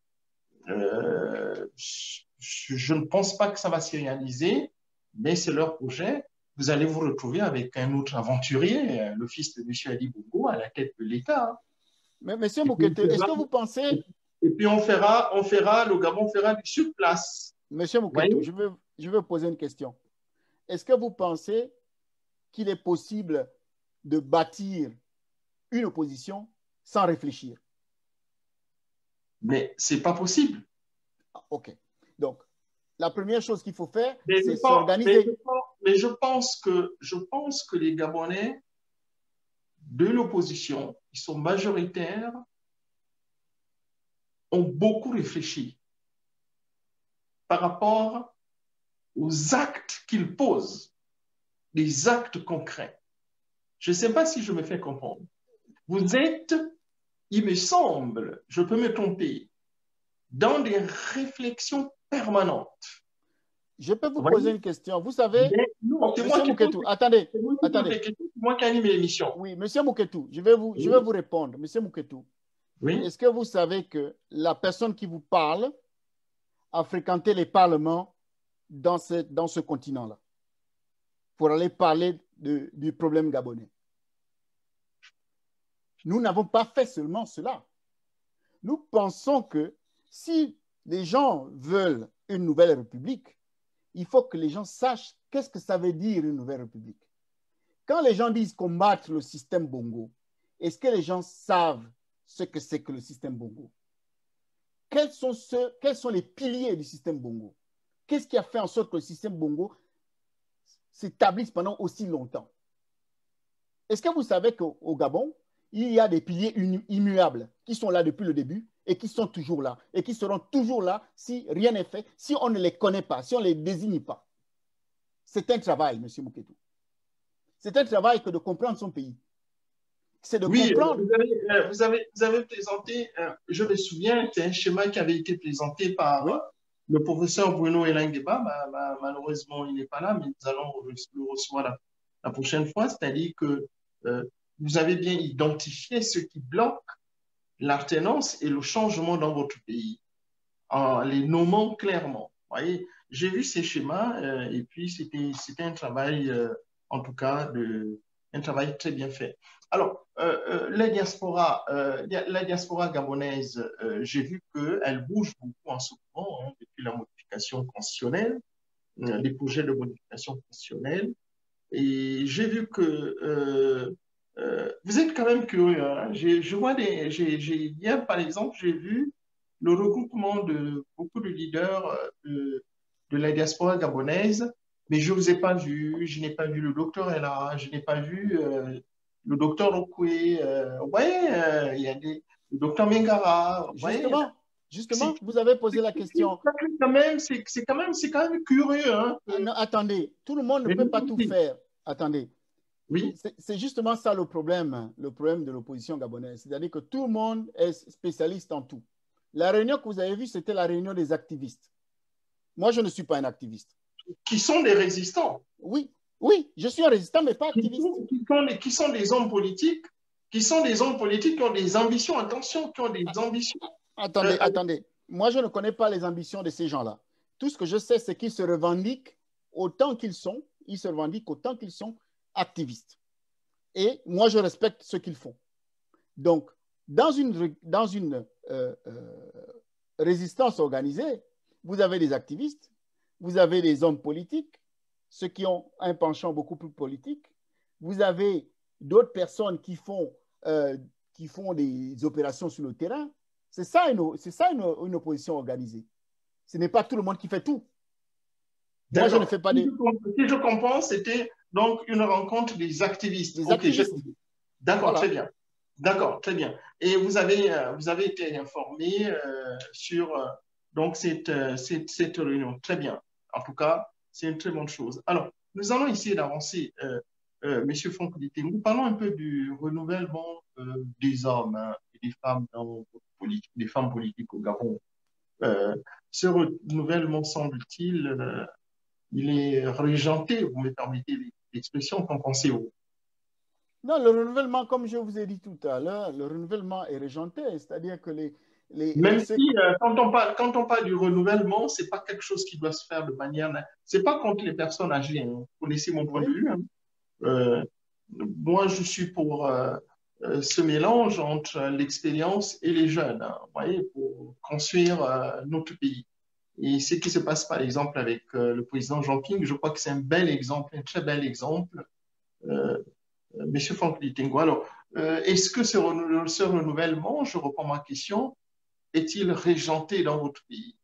je ne pense pas que ça va se réaliser, mais c'est leur projet. Vous allez vous retrouver avec un autre aventurier, le fils de M. Ali Bongo, à la tête de l'État. Mais M. Mouketou, est-ce que vous pensez... Et puis le Gabon fera du surplace. M. Mouketou, je veux poser une question. Est-ce que vous pensez qu'il est possible de bâtir une opposition sans réfléchir? Mais ce n'est pas possible. Ah, OK. Donc, la première chose qu'il faut faire, c'est s'organiser. Mais je pense que les Gabonais de l'opposition, qui sont majoritaires, ont beaucoup réfléchi par rapport aux actes qu'ils posent, des actes concrets. Je ne sais pas si je me fais comprendre. Vous êtes, il me semble, je peux me tromper, dans des réflexions permanentes. Je peux vous poser une question. Vous savez, M. Mouketou, attendez. C'est moi qui anime l'émission. Oui, M. Mouketou, je vais vous répondre. M. Mouketou, oui? Est-ce que vous savez que la personne qui vous parle a fréquenté les parlements dans ce continent-là pour aller parler du problème gabonais? Nous n'avons pas fait seulement cela. Nous pensons que si les gens veulent une nouvelle république, il faut que les gens sachent qu'est-ce que ça veut dire une nouvelle république. Quand les gens disent combattre le système Bongo, est-ce que les gens savent ce que c'est que le système Bongo? Quels sont les piliers du système Bongo? Qu'est-ce qui a fait en sorte que le système Bongo s'établisse pendant aussi longtemps? Est-ce que vous savez qu'au Gabon, il y a des piliers immuables qui sont là depuis le début et qui sont toujours là et qui seront toujours là si rien n'est fait, si on ne les connaît pas, si on ne les désigne pas? C'est un travail, M. Mouketou. C'est un travail que de comprendre son pays. C'est de comprendre. Vous avez présenté, je me souviens, c'est un schéma qui avait été présenté par le professeur Bruno Elangeba. Malheureusement, il n'est pas là, mais nous allons le recevoir la prochaine fois. C'est-à-dire que vous avez bien identifié ce qui bloque l'alternance et le changement dans votre pays, en les nommant clairement. Voyez, j'ai vu ces schémas et puis c'était un travail, en tout cas, un travail très bien fait. Alors, la diaspora gabonaise, j'ai vu qu'elle bouge beaucoup en ce moment, hein, depuis la modification constitutionnelle, les projets de modification constitutionnelle. Et j'ai vu que vous êtes quand même curieux. Hein. Je vois hier, par exemple, j'ai vu le regroupement de beaucoup de leaders de la diaspora gabonaise, mais je ne vous ai pas vu. Je n'ai pas vu le docteur Ella, je n'ai pas vu le docteur Okwe. Il y a le docteur Mengara. Justement, vous avez posé la question. C'est quand même curieux. Hein. Non, attendez, tout le monde ne peut pas tout faire. Attendez. Oui. C'est justement ça le problème de l'opposition gabonaise. C'est-à-dire que tout le monde est spécialiste en tout. La réunion que vous avez vue, c'était la réunion des activistes. Moi, je ne suis pas un activiste. Qui sont des résistants. Oui, je suis un résistant, mais pas activiste. Qui sont des hommes politiques, qui ont des ambitions, attention, qui ont des ambitions. Attendez. Moi, je ne connais pas les ambitions de ces gens-là. Tout ce que je sais, c'est qu'ils se revendiquent autant qu'ils sont. Ils se revendiquent autant qu'ils sont activistes. Et moi, je respecte ce qu'ils font. Donc, dans une résistance organisée, vous avez des activistes, vous avez des hommes politiques, ceux qui ont un penchant beaucoup plus politique, vous avez d'autres personnes qui font des opérations sur le terrain. C'est ça une opposition organisée. Ce n'est pas tout le monde qui fait tout. Moi, je ne fais pas des... Si je comprends, c'était donc une rencontre des activistes. D'accord, voilà. Très bien. D'accord, très bien. Et vous avez été informé sur donc cette réunion. Très bien. En tout cas, c'est une très bonne chose. Alors, nous allons essayer d'avancer. Monsieur Franck Ditengou, parlons un peu du renouvellement des hommes et des femmes dans votre politique, des femmes politiques au Gabon. Ce renouvellement, semble-t-il, il est régenté, vous me permettez l'expression, qu'en pensez-vous? Non, le renouvellement, comme je vous ai dit tout à l'heure, le renouvellement est régenté, c'est-à-dire que Même si, quand on parle du renouvellement, c'est pas quelque chose qui doit se faire de manière... C'est pas contre les personnes âgées, hein. Vous connaissez mon point de oui, vue, hein. Euh, Moi, je suis pour ce mélange entre l'expérience et les jeunes, hein, vous voyez, pour construire notre pays. Et ce qui se passe, par exemple, avec le président Jean Ping, je crois que c'est un bel exemple, un très bel exemple. Euh, Monsieur Franck Litingo. Alors, est-ce que ce renouvellement, je reprends ma question, est-il régenté dans votre pays?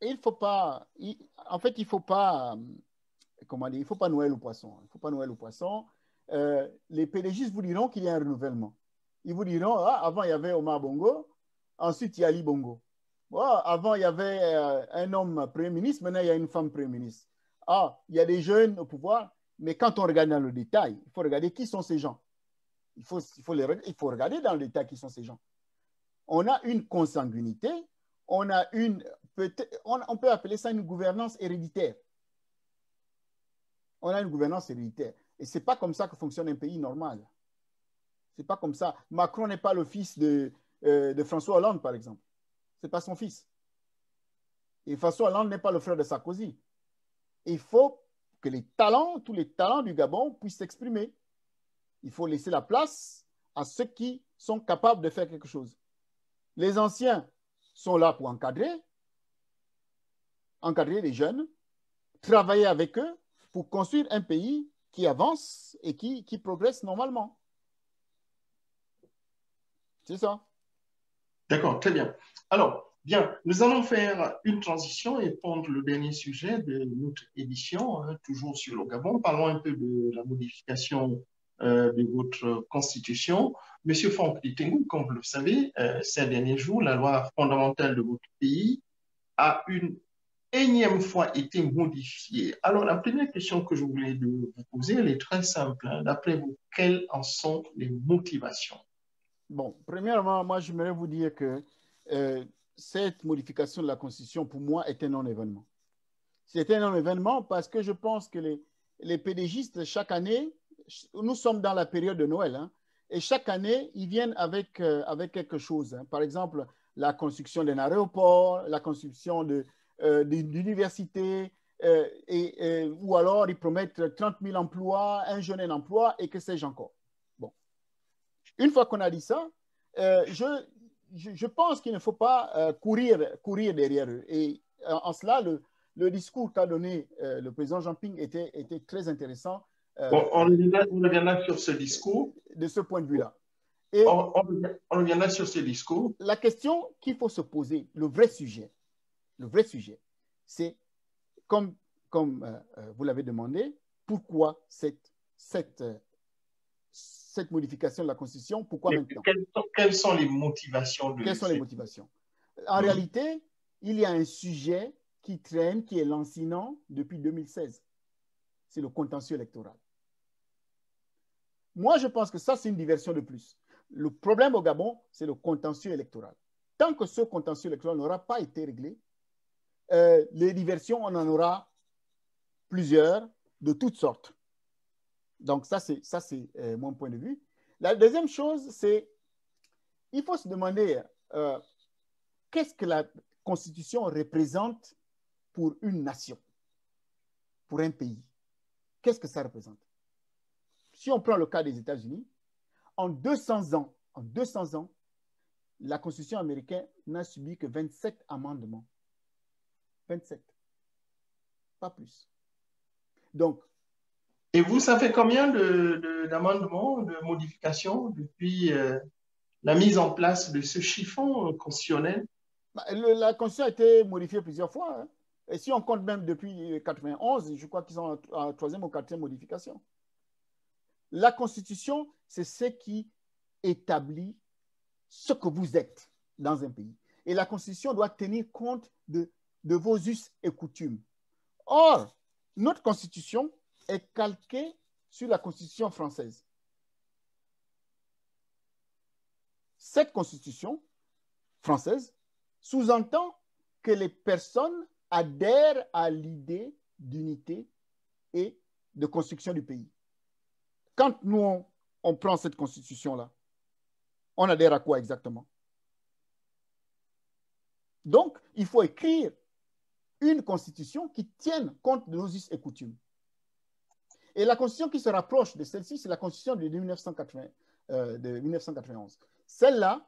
il faut pas, en fait, il faut pas, comment dire, il faut pas noyer le poisson. Il faut pas noyer le poisson. Les PDGistes vous diront qu'il y a un renouvellement. Ils vous diront, ah, avant il y avait Omar Bongo, ensuite il y a Ali Bongo. Oh, avant il y avait un homme Premier ministre, maintenant il y a une femme Premier ministre. Ah, il y a des jeunes au pouvoir, mais quand on regarde dans le détail, il faut regarder qui sont ces gens. Il faut regarder dans le détail qui sont ces gens. On a une consanguinité, on a on peut appeler ça une gouvernance héréditaire. On a une gouvernance héréditaire. Et ce n'est pas comme ça que fonctionne un pays normal. Ce n'est pas comme ça. Macron n'est pas le fils de François Hollande, par exemple. Ce n'est pas son fils. Et François Hollande n'est pas le frère de Sarkozy. Il faut que tous les talents du Gabon puissent s'exprimer. Il faut laisser la place à ceux qui sont capables de faire quelque chose. Les anciens sont là pour encadrer les jeunes, travailler avec eux pour construire un pays qui avance et qui progresse normalement. C'est ça. D'accord, très bien. Alors, bien, nous allons faire une transition et prendre le dernier sujet de notre édition, hein, toujours sur le Gabon. Parlons un peu de la modification de votre constitution. Monsieur Franck Litingo, comme vous le savez, ces derniers jours, la loi fondamentale de votre pays a une énième fois été modifiée. Alors, la première question que je voulais vous poser, elle est très simple, hein. D'après vous, quelles en sont les motivations? Bon, premièrement, moi, j'aimerais vous dire que cette modification de la Constitution, pour moi, est un non-événement. C'est un non-événement parce que je pense que les PDGistes, chaque année, nous sommes dans la période de Noël, hein, et chaque année, ils viennent avec quelque chose, hein. Par exemple, la construction d'un aéroport, la construction d'universités, ou alors ils promettent 30 000 emplois, un jeune emploi, et que sais-je encore. Bon. Une fois qu'on a dit ça, je pense qu'il ne faut pas courir derrière eux. Et en cela, le discours qu'a donné le président Jean Ping était très intéressant. Bon, on reviendra sur ce discours. De ce point de vue-là. Et on reviendra sur ce discours. La question qu'il faut se poser, le vrai sujet, c'est, comme vous l'avez demandé, pourquoi cette modification de la Constitution, pourquoi maintenant? Quelles sont les motivations Quelles sont les motivations? En réalité, il y a un sujet qui traîne, qui est lancinant depuis 2016. C'est le contentieux électoral. Moi, je pense que ça, c'est une diversion de plus. Le problème au Gabon, c'est le contentieux électoral. Tant que ce contentieux électoral n'aura pas été réglé, les diversions, on en aura plusieurs de toutes sortes. Donc, ça, c'est mon point de vue. La deuxième chose, c'est il faut se demander qu'est-ce que la Constitution représente pour une nation, pour un pays. Qu'est-ce que ça représente? Si on prend le cas des États-Unis, en 200 ans, la Constitution américaine n'a subi que 27 amendements. 27. Pas plus. Donc, et vous, ça fait combien d'amendements, de modifications depuis la mise en place de ce chiffon constitutionnel? La Constitution a été modifiée plusieurs fois, hein. Et si on compte même depuis 1991, je crois qu'ils sont en 3e ou 4e modification. La Constitution, c'est ce qui établit ce que vous êtes dans un pays. Et la Constitution doit tenir compte de vos us et coutumes. Or, notre Constitution est calquée sur la Constitution française. Cette Constitution française sous-entend que les personnes adhèrent à l'idée d'unité et de construction du pays. Quand nous, on prend cette constitution-là, on adhère à quoi exactement? Donc, il faut écrire une constitution qui tienne compte de nos us et coutumes. Et la constitution qui se rapproche de celle-ci, c'est la constitution de 1991. Celle-là,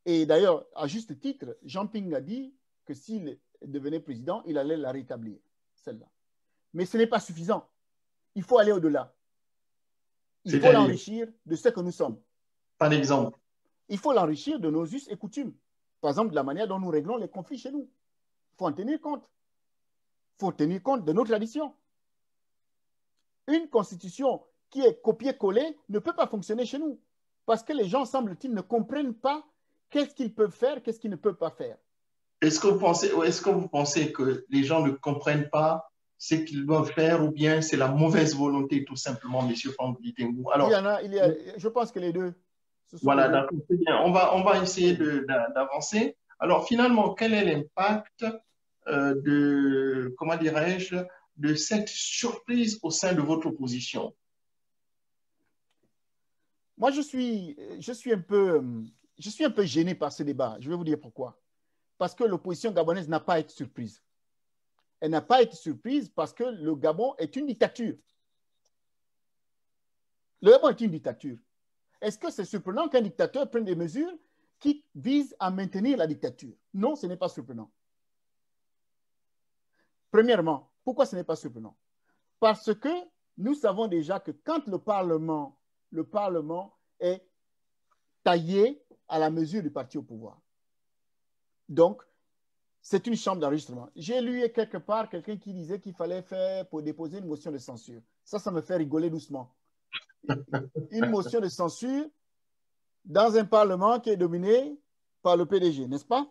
et d'ailleurs, à juste titre, Jean Ping a dit que s'il devenait président, il allait la rétablir, celle-là. Mais ce n'est pas suffisant. Il faut aller au-delà. Il faut l'enrichir de ce que nous sommes. Par exemple? Il faut l'enrichir de nos us et coutumes. Par exemple, de la manière dont nous réglons les conflits chez nous. Il faut en tenir compte. Il faut tenir compte de nos traditions. Une constitution qui est copiée-collée ne peut pas fonctionner chez nous. Parce que les gens, semble-t-il, ne comprennent pas qu'est-ce qu'ils peuvent faire, qu'est-ce qu'ils ne peuvent pas faire. Est-ce que vous pensez que les gens ne comprennent pas ce qu'ils doivent faire ou bien c'est la mauvaise volonté tout simplement, M. Fambili Tengu? Alors, je pense que les deux. Voilà, d'accord, c'est bien. On va essayer d'avancer. Alors, finalement, quel est l'impact comment dirais-je, de cette surprise au sein de votre opposition? Moi, je suis un peu gêné par ce débat. Je vais vous dire pourquoi. Parce que l'opposition gabonaise n'a pas été surprise. Elle n'a pas été surprise parce que le Gabon est une dictature. Le Gabon est une dictature. Est-ce que c'est surprenant qu'un dictateur prenne des mesures qui visent à maintenir la dictature? Non, ce n'est pas surprenant. Premièrement, pourquoi ce n'est pas surprenant? Parce que nous savons déjà que quand le Parlement est taillé à la mesure du parti au pouvoir. Donc, c'est une chambre d'enregistrement. J'ai lu quelque part quelqu'un qui disait qu'il fallait faire pour déposer une motion de censure. Ça me fait rigoler doucement. Une motion de censure dans un Parlement qui est dominé par le PDG, n'est-ce pas?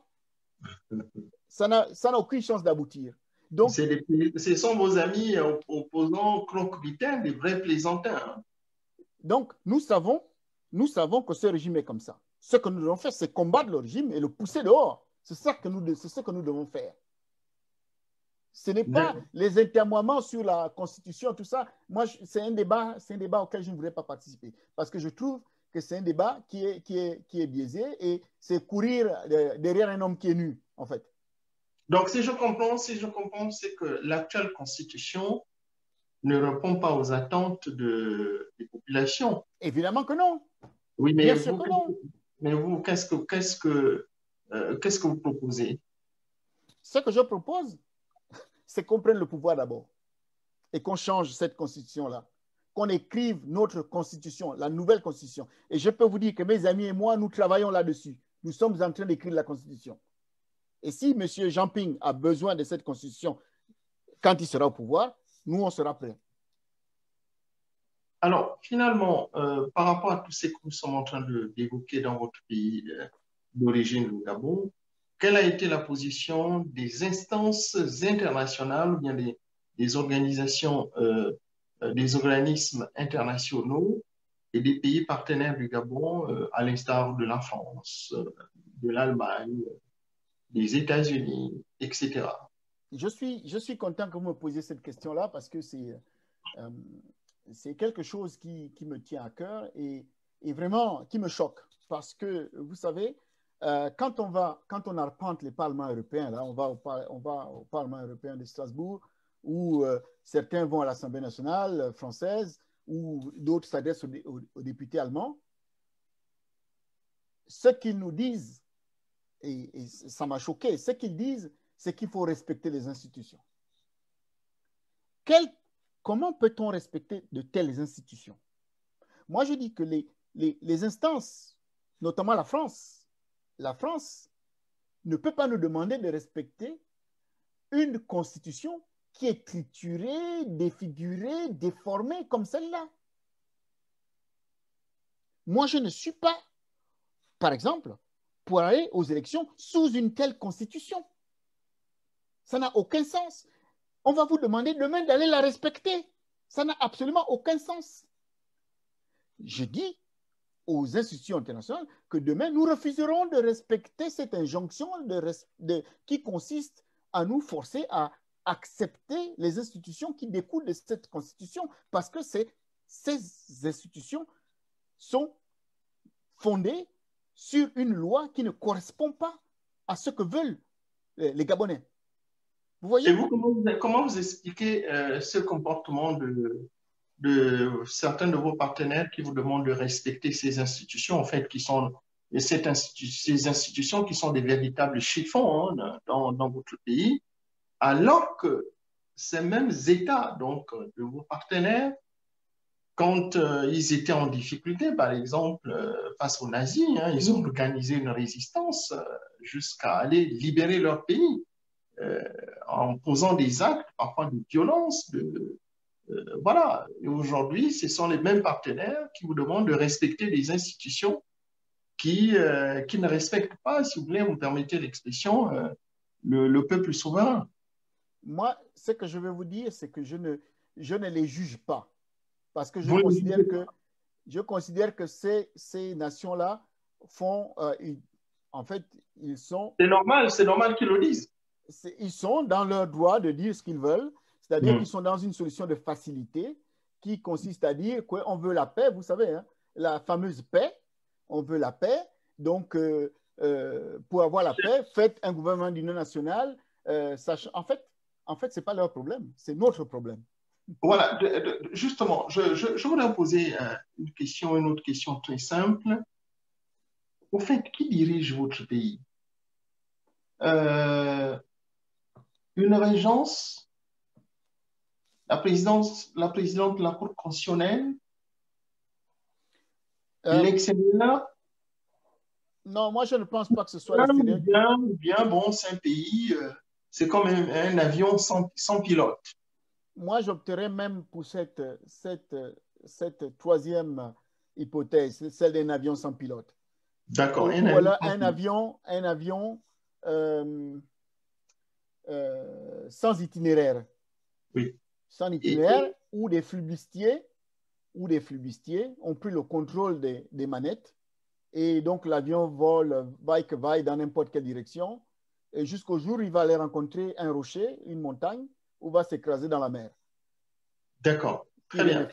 Ça n'a aucune chance d'aboutir. Donc, ce sont vos amis opposants croque-mitaines, des vrais plaisantins. Donc, nous savons que ce régime est comme ça. Ce que nous devons faire, c'est combattre le régime et le pousser dehors. C'est ce que nous devons faire. Ce n'est pas les intermoiements sur la Constitution, tout ça. Moi, c'est un débat auquel je ne voudrais pas participer. Parce que je trouve que c'est un débat qui est biaisé et c'est courir derrière un homme qui est nu, en fait. Donc, si je comprends, c'est que l'actuelle Constitution ne répond pas aux attentes des populations. Évidemment que non. Oui, mais vous, qu'est-ce que vous proposez? Ce que je propose, c'est qu'on prenne le pouvoir d'abord et qu'on change cette constitution-là, qu'on écrive notre constitution, la nouvelle constitution. Et je peux vous dire que mes amis et moi, nous travaillons là-dessus. Nous sommes en train d'écrire la constitution. Et si M. Jean Ping a besoin de cette constitution quand il sera au pouvoir, nous, on sera prêts. Alors, finalement, par rapport à tout ce que nous sommes en train d'évoquer dans votre pays d'origine, le Gabon, quelle a été la position des instances internationales ou bien des organisations, des organismes internationaux et des pays partenaires du Gabon, à l'instar de la France, de l'Allemagne, des États-Unis, etc. Je suis content que vous me posiez cette question-là parce que c'est quelque chose qui me tient à cœur et vraiment qui me choque. Parce que, vous savez, quand on arpente les parlements européens, là, on va au Parlement européen de Strasbourg, où certains vont à l'Assemblée nationale française, ou d'autres s'adressent aux députés allemands, ce qu'ils nous disent, et ça m'a choqué, ce qu'ils disent, c'est qu'il faut respecter les institutions. Comment peut-on respecter de telles institutions? Moi, je dis que les instances, notamment la France ne peut pas nous demander de respecter une constitution qui est triturée, défigurée, déformée comme celle-là. Moi, je ne suis pas, par exemple, pour aller aux élections sous une telle constitution. Ça n'a aucun sens. On va vous demander demain d'aller la respecter. Ça n'a absolument aucun sens. Je dis aux institutions internationales que demain, nous refuserons de respecter cette injonction qui consiste à nous forcer à accepter les institutions qui découlent de cette Constitution, parce que ces institutions sont fondées sur une loi qui ne correspond pas à ce que veulent les Gabonais. Vous voyez? Et vous, comment vous expliquez ce comportement de certains de vos partenaires qui vous demandent de respecter ces institutions, en fait, qui sont ces institutions qui sont des véritables chiffons, hein, dans votre pays, alors que ces mêmes États, donc de vos partenaires, quand ils étaient en difficulté, par exemple, face aux nazis, hein, ils ont organisé une résistance jusqu'à aller libérer leur pays en posant des actes, parfois de violence, voilà. Et aujourd'hui, ce sont les mêmes partenaires qui vous demandent de respecter des institutions qui ne respectent pas, si vous voulez, vous me permettez l'expression, le peuple souverain. Moi, ce que je veux vous dire, c'est que je ne les juge pas. Parce que je considère que ces nations-là font, en fait, ils sont… C'est normal qu'ils le disent. Ils sont dans leur droit de dire ce qu'ils veulent, c'est-à-dire qu'ils sont dans une solution de facilité qui consiste à dire qu'on veut la paix, vous savez, hein, la fameuse paix, on veut la paix, donc pour avoir la paix, faites un gouvernement d'union nationale, en fait, ce n'est pas leur problème, c'est notre problème. Voilà, justement, je voudrais poser une autre question très simple. Au fait, qui dirige votre pays? Une régence, la présidente de la Cour constitutionnelle, l'extérieur? Non, moi je ne pense pas que ce soit l'extérieur. Bien, bon, c'est un pays, c'est comme un avion sans pilote. Moi, j'opterais même pour cette troisième hypothèse, celle d'un avion sans pilote. D'accord. Voilà, un avion sans itinéraire. Oui. Sans itinéraire, où des flibustiers ont pris le contrôle des manettes. Et donc, l'avion vole, vaille que vaille, dans n'importe quelle direction. Et jusqu'au jour où il va aller rencontrer un rocher, une montagne, ou va s'écraser dans la mer. D'accord, très bien.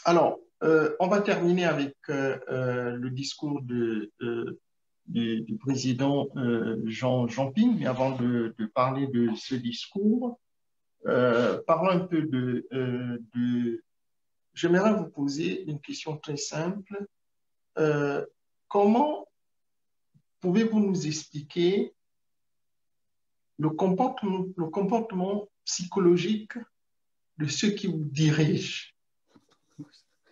Alors, on va terminer avec le discours du président Jean Ping. Mais avant de parler de ce discours, parlons un peu j'aimerais vous poser une question très simple. Comment pouvez-vous nous expliquer le comportement psychologique de ceux qui vous dirigent?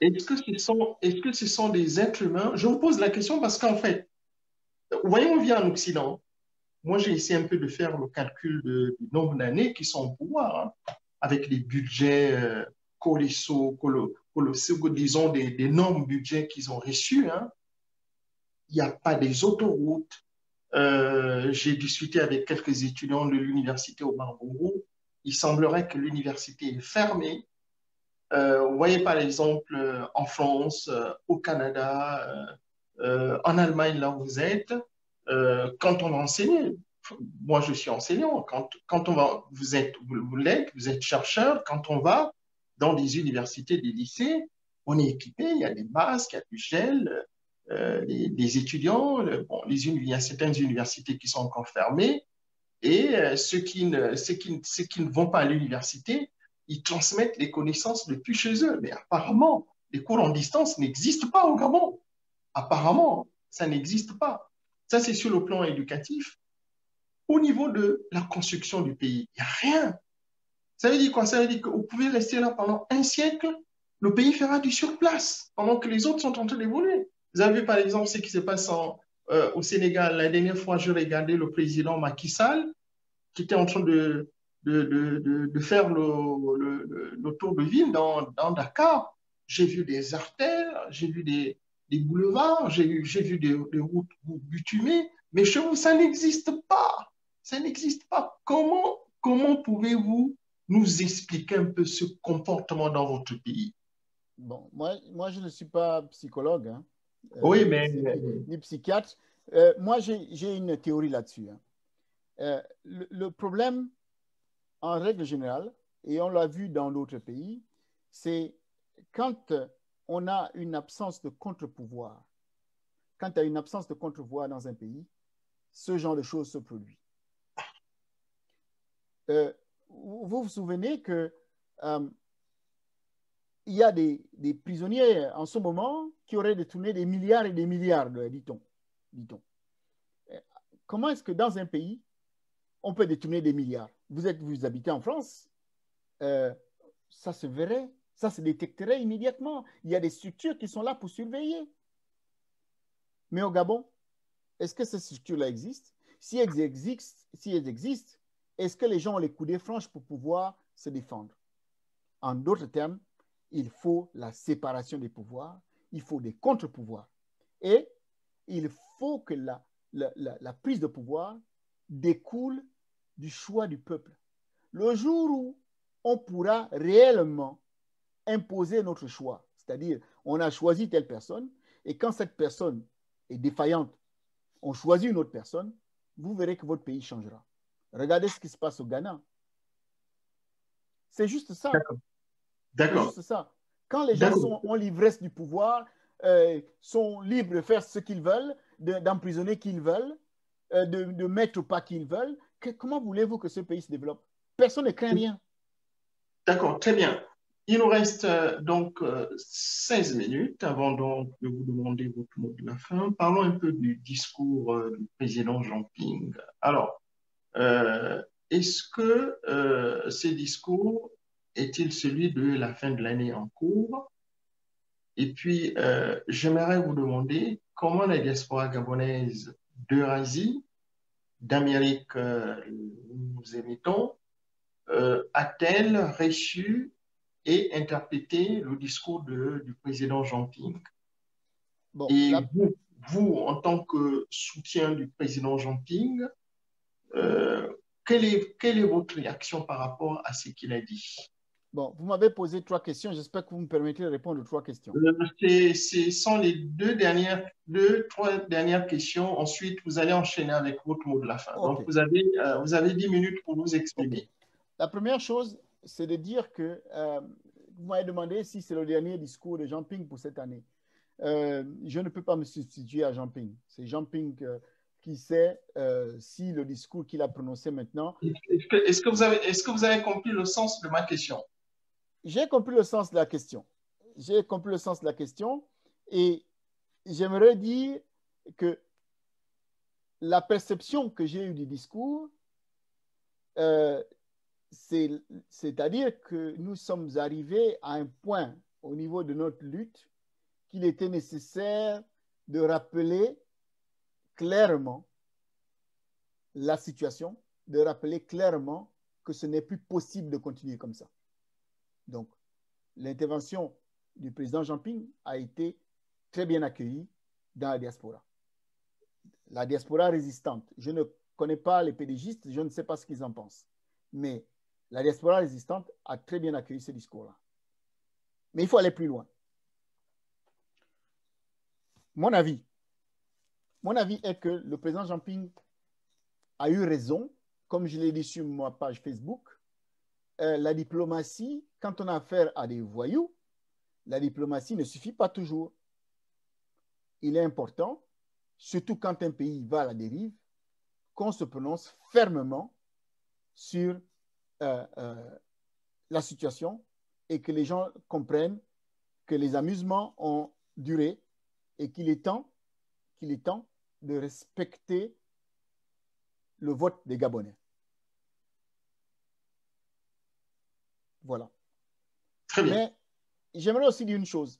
Est-ce que ce sont des êtres humains? Je vous pose la question parce qu'en fait, vous voyez, on vit en Occident. Moi, j'ai essayé un peu de faire le calcul du nombre d'années qui sont au pouvoir, hein, avec les budgets colossaux, disons d'énormes budgets qu'ils ont reçus. Hein. Il n'y a pas des autoroutes. J'ai discuté avec quelques étudiants de l'université au Marbourg. Il semblerait que l'université est fermée. Vous voyez, par exemple, en France, au Canada, en Allemagne, là où vous êtes, quand on va enseigner, moi je suis enseignant, quand on va, vous êtes chercheur, quand on va dans des universités, des lycées, on est équipé, il y a des masques, il y a du gel, des étudiants, il y a certaines universités qui sont encore fermées, et ceux qui ne vont pas à l'université, ils transmettent les connaissances depuis chez eux. Mais apparemment, les cours en distance n'existent pas au Gabon. Apparemment, ça n'existe pas. Ça, c'est sur le plan éducatif. Au niveau de la construction du pays, il n'y a rien. Ça veut dire quoi? Ça veut dire que vous pouvez rester là pendant un siècle, le pays fera du surplace, pendant que les autres sont en train d'évoluer. Vous avez vu, par exemple, ce qui se passe au Sénégal. La dernière fois, je regardais le président Macky Sall, qui était en train de faire le tour de ville dans Dakar. J'ai vu des artères, j'ai vu des boulevards, j'ai vu des routes bitumées, mais chez vous, ça n'existe pas. Ça n'existe pas. Comment pouvez-vous nous expliquer un peu ce comportement dans votre pays? Bon, moi, je ne suis pas psychologue, hein, Oui, mais ni psychiatre. Moi, j'ai une théorie là-dessus, hein. Le problème, en règle générale, et on l'a vu dans d'autres pays, c'est quand on a une absence de contre-pouvoir. Quand il y a une absence de contre-pouvoir dans un pays, ce genre de choses se produit. Vous vous souvenez que il y a des prisonniers en ce moment qui auraient détourné des milliards et des milliards, dit-on. Comment est-ce que dans un pays, on peut détourner des milliards? Vous habitez en France, ça se verrait, ça se détecterait immédiatement. Il y a des structures qui sont là pour surveiller. Mais au Gabon, est-ce que ces structures-là existent? Si elles existent, est-ce que les gens ont les coudées franches pour pouvoir se défendre? En d'autres termes, il faut la séparation des pouvoirs, il faut des contre-pouvoirs. Et il faut que la prise de pouvoir découle du choix du peuple. Le jour où on pourra réellement imposer notre choix, c'est-à-dire on a choisi telle personne, et quand cette personne est défaillante, on choisit une autre personne, vous verrez que votre pays changera. Regardez ce qui se passe au Ghana. C'est juste ça. C'est juste ça. Quand les gens ont l'ivresse du pouvoir, sont libres de faire ce qu'ils veulent, d'emprisonner qui ils veulent, de mettre au pas qui ils veulent, comment voulez-vous que ce pays se développe? Personne ne craint rien. D'accord, très bien. Il nous reste donc 16 minutes avant donc de vous demander votre mot de la fin. Parlons un peu du discours du président Jean Ping. Alors, est-ce que ce discours est-il celui de la fin de l'année en cours? Et puis, j'aimerais vous demander comment la diaspora gabonaise d'Eurasie, d'Amérique, nous émettons, a-t-elle reçu et interprété le discours du président Jean Ping? Bon, et vous, en tant que soutien du président Jean Ping, quelle est votre réaction par rapport à ce qu'il a dit? Bon, vous m'avez posé 3 questions. J'espère que vous me permettez de répondre aux 3 questions. Ce sont les 3 dernières questions. Ensuite, vous allez enchaîner avec votre mot de la fin. Okay. Donc, vous avez 10 minutes pour vous exprimer. Okay. La première chose, c'est de dire que vous m'avez demandé si c'est le dernier discours de Jean Ping pour cette année. Je ne peux pas me substituer à Jean Ping. C'est Jean Ping qui sait si le discours qu'il a prononcé maintenant. Est-ce que vous avez compris le sens de ma question? J'ai compris le sens de la question. J'ai compris le sens de la question et j'aimerais dire que la perception que j'ai eue du discours, c'est-à-dire que nous sommes arrivés à un point au niveau de notre lutte qu'il était nécessaire de rappeler clairement la situation, de rappeler clairement que ce n'est plus possible de continuer comme ça. Donc, l'intervention du président Jean Ping a été très bien accueillie dans la diaspora. La diaspora résistante. Je ne connais pas les pédégistes, je ne sais pas ce qu'ils en pensent. Mais la diaspora résistante a très bien accueilli ce discours-là. Mais il faut aller plus loin. Mon avis est que le président Jean Ping a eu raison, comme je l'ai dit sur ma page Facebook. La diplomatie, quand on a affaire à des voyous, la diplomatie ne suffit pas toujours. Il est important, surtout quand un pays va à la dérive, qu'on se prononce fermement sur la situation et que les gens comprennent que les amusements ont duré et qu'il est temps de respecter le vote des Gabonais. Voilà. Très bien. Mais j'aimerais aussi dire une chose.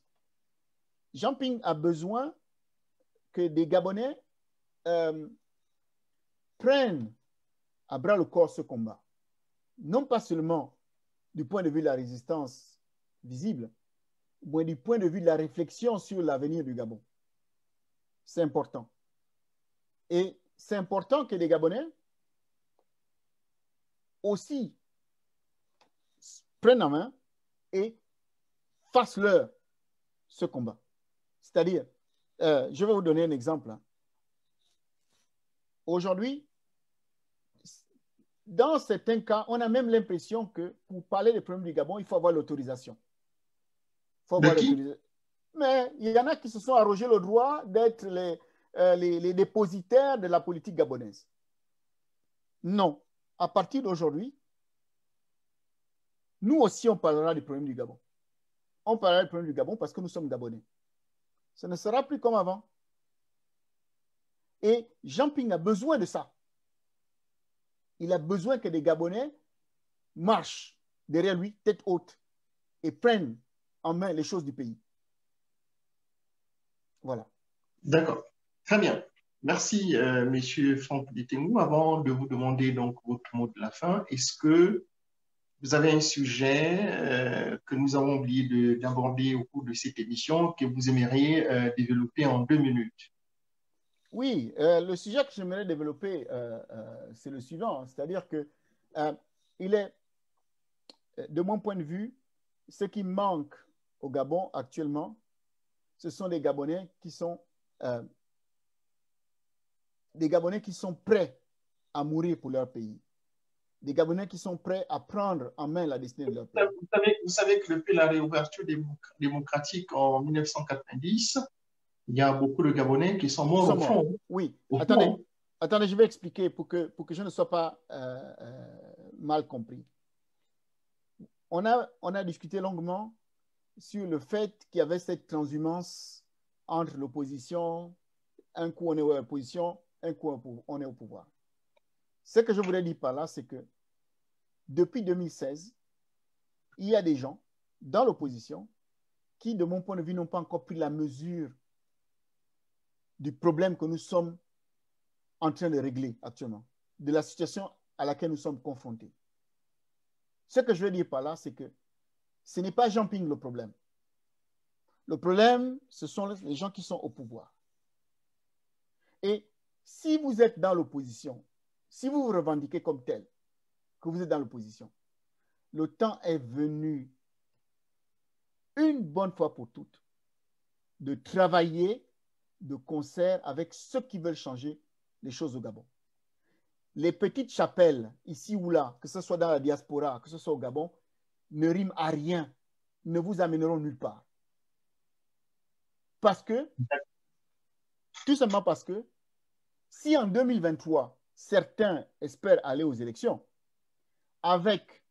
Jean Ping a besoin que des Gabonais prennent à bras le corps ce combat. Non pas seulement du point de vue de la résistance visible, mais du point de vue de la réflexion sur l'avenir du Gabon. C'est important. Et c'est important que les Gabonais aussi prennent en main et fassent leur ce combat. C'est-à-dire, je vais vous donner un exemple. Hein. Aujourd'hui, dans certains cas, on a même l'impression que pour parler des problèmes du Gabon, il faut avoir l'autorisation. De qui? Mais il y en a qui se sont arrogés le droit d'être les dépositaires de la politique gabonaise. Non. À partir d'aujourd'hui, nous aussi, on parlera des problèmes du Gabon. On parlera des problèmes du Gabon parce que nous sommes Gabonais. Ce ne sera plus comme avant. Et Jean Ping a besoin de ça. Il a besoin que des Gabonais marchent derrière lui, tête haute, et prennent en main les choses du pays. Voilà. D'accord. Très bien. Merci, Monsieur Franck Ditengou. Avant de vous demander donc votre mot de la fin, est-ce que vous avez un sujet que nous avons oublié d'aborder au cours de cette émission que vous aimeriez développer en 2 minutes? Oui, le sujet que j'aimerais développer, c'est le suivant. C'est-à-dire que il est, de mon point de vue, ce qui manque au Gabon actuellement, ce sont des Gabonais qui sont prêts à mourir pour leur pays. Des Gabonais qui sont prêts à prendre en main la destinée de leur pays. Vous savez que depuis la réouverture démocratique en 1990, il y a beaucoup de Gabonais qui sont morts au front. Oui. Attendez, je vais expliquer pour que je ne sois pas mal compris. On a discuté longuement sur le fait qu'il y avait cette transhumance entre l'opposition. Un coup, on est à l'opposition, un coup, on est au pouvoir. Ce que je voudrais dire par là, c'est que depuis 2016, il y a des gens dans l'opposition qui, de mon point de vue, n'ont pas encore pris la mesure du problème que nous sommes en train de régler actuellement, de la situation à laquelle nous sommes confrontés. Ce que je veux dire par là, c'est que ce n'est pas Jean Ping le problème. Le problème, ce sont les gens qui sont au pouvoir. Et si vous êtes dans l'opposition, si vous vous revendiquez comme tel, que vous êtes dans l'opposition, le temps est venu, une bonne fois pour toutes, de travailler de concert avec ceux qui veulent changer les choses au Gabon. Les petites chapelles, ici ou là, que ce soit dans la diaspora, que ce soit au Gabon, ne riment à rien, ne vous amèneront nulle part. Parce que, tout simplement parce que, si en 2023, certains espèrent aller aux élections, avec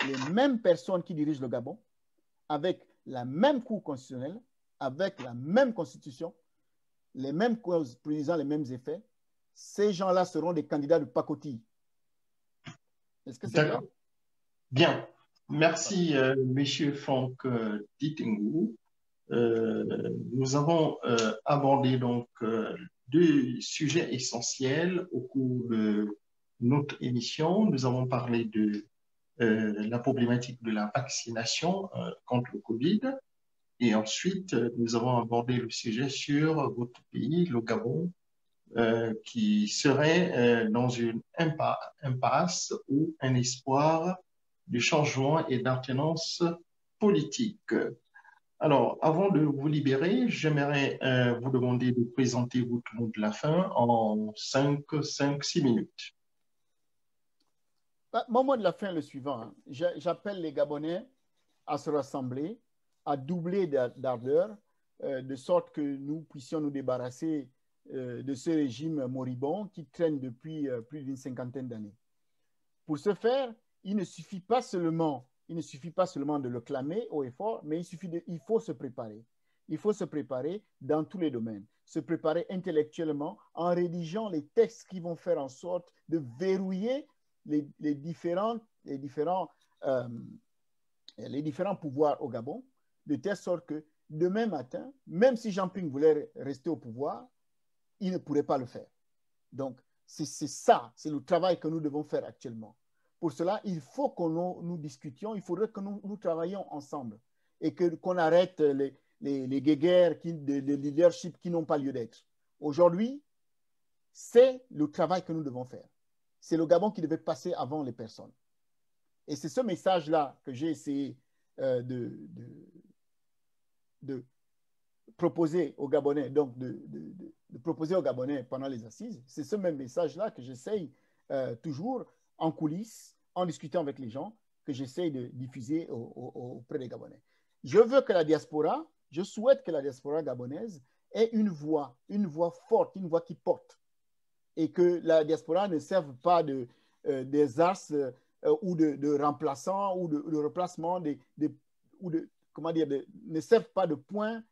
les mêmes personnes qui dirigent le Gabon, avec la même Cour constitutionnelle, avec la même Constitution, les mêmes causes produisant les mêmes effets, ces gens-là seront des candidats de pacotille. Est-ce que c'est clair? Bien. Merci, Monsieur Franck Ditengou. Nous avons abordé donc 2 sujets essentiels au cours de notre émission. Nous avons parlé de la problématique de la vaccination contre le Covid. Et ensuite, nous avons abordé le sujet sur votre pays, le Gabon, qui serait dans une impasse ou un espoir de changement et d'alternance politique. Alors, avant de vous libérer, j'aimerais vous demander de présenter votre mot de la fin en 5-6 minutes. Mon mot de la fin est le suivant. Hein. J'appelle les Gabonais à se rassembler, à doubler d'ardeur, de sorte que nous puissions nous débarrasser de ce régime moribond qui traîne depuis plus d'une 50aine d'années. Pour ce faire, il ne suffit pas seulement de le clamer haut et fort, mais il faut se préparer. Il faut se préparer dans tous les domaines. Se préparer intellectuellement en rédigeant les textes qui vont faire en sorte de verrouiller les différents pouvoirs au Gabon, de telle sorte que demain matin, même si Jean Ping voulait rester au pouvoir, il ne pourrait pas le faire. Donc, c'est ça, c'est le travail que nous devons faire actuellement. Pour cela, il faut que nous discutions, il faudrait que nous travaillions ensemble et qu'on arrête les guéguerres de leadership qui n'ont pas lieu d'être. Aujourd'hui, c'est le travail que nous devons faire. C'est le Gabon qui devait passer avant les personnes. Et c'est ce message-là que j'ai essayé de proposer aux Gabonais, donc de proposer aux Gabonais pendant les assises, c'est ce même message-là que j'essaye toujours en coulisses, en discutant avec les gens, que j'essaye de diffuser auprès des Gabonais. Je veux que la diaspora, je souhaite que la diaspora gabonaise ait une voix forte, une voix qui porte, et que la diaspora ne serve pas des ars ou de remplaçants ou de replacement, comment dire, ne serve pas de point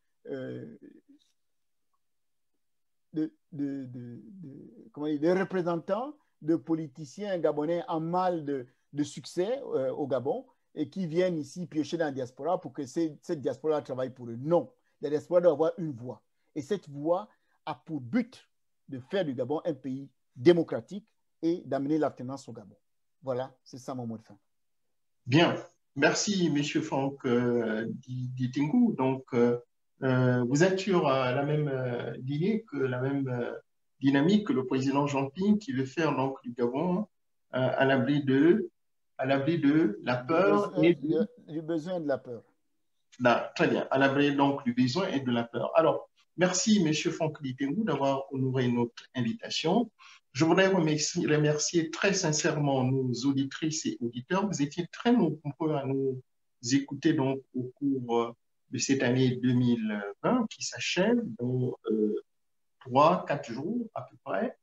comment dire, de représentants de politiciens gabonais en mal de succès au Gabon et qui viennent ici piocher dans la diaspora pour que cette diaspora travaille pour eux. Non, la diaspora doit avoir une voix. Et cette voix a pour but de faire du Gabon un pays démocratique et d'amener l'alternance au Gabon. Voilà, c'est ça mon mot de fin. Bien, merci M. Franck Ditingou. Donc, vous êtes sur la même lignée, la même dynamique que le président Jean Ping qui veut faire donc du Gabon à l'abri de la peur et du besoin et de la peur. Là, très bien, à l'abri donc du besoin et de la peur. Alors, merci M. Franck Ditingou d'avoir honoré notre invitation. Je voudrais remercier très sincèrement nos auditrices et auditeurs. Vous étiez très nombreux à nous écouter donc au cours de cette année 2020 qui s'achève dans 3-4 jours à peu près.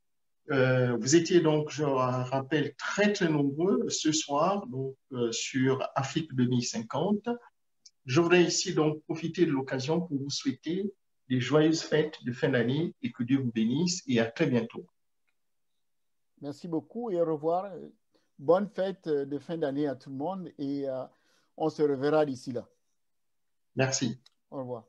Vous étiez donc, je rappelle, très nombreux ce soir donc, sur Afrique 2050. Je voudrais ici donc profiter de l'occasion pour vous souhaiter des joyeuses fêtes de fin d'année et que Dieu vous bénisse et à très bientôt. Merci beaucoup et au revoir. Bonne fête de fin d'année à tout le monde et on se reverra d'ici là. Merci. Au revoir.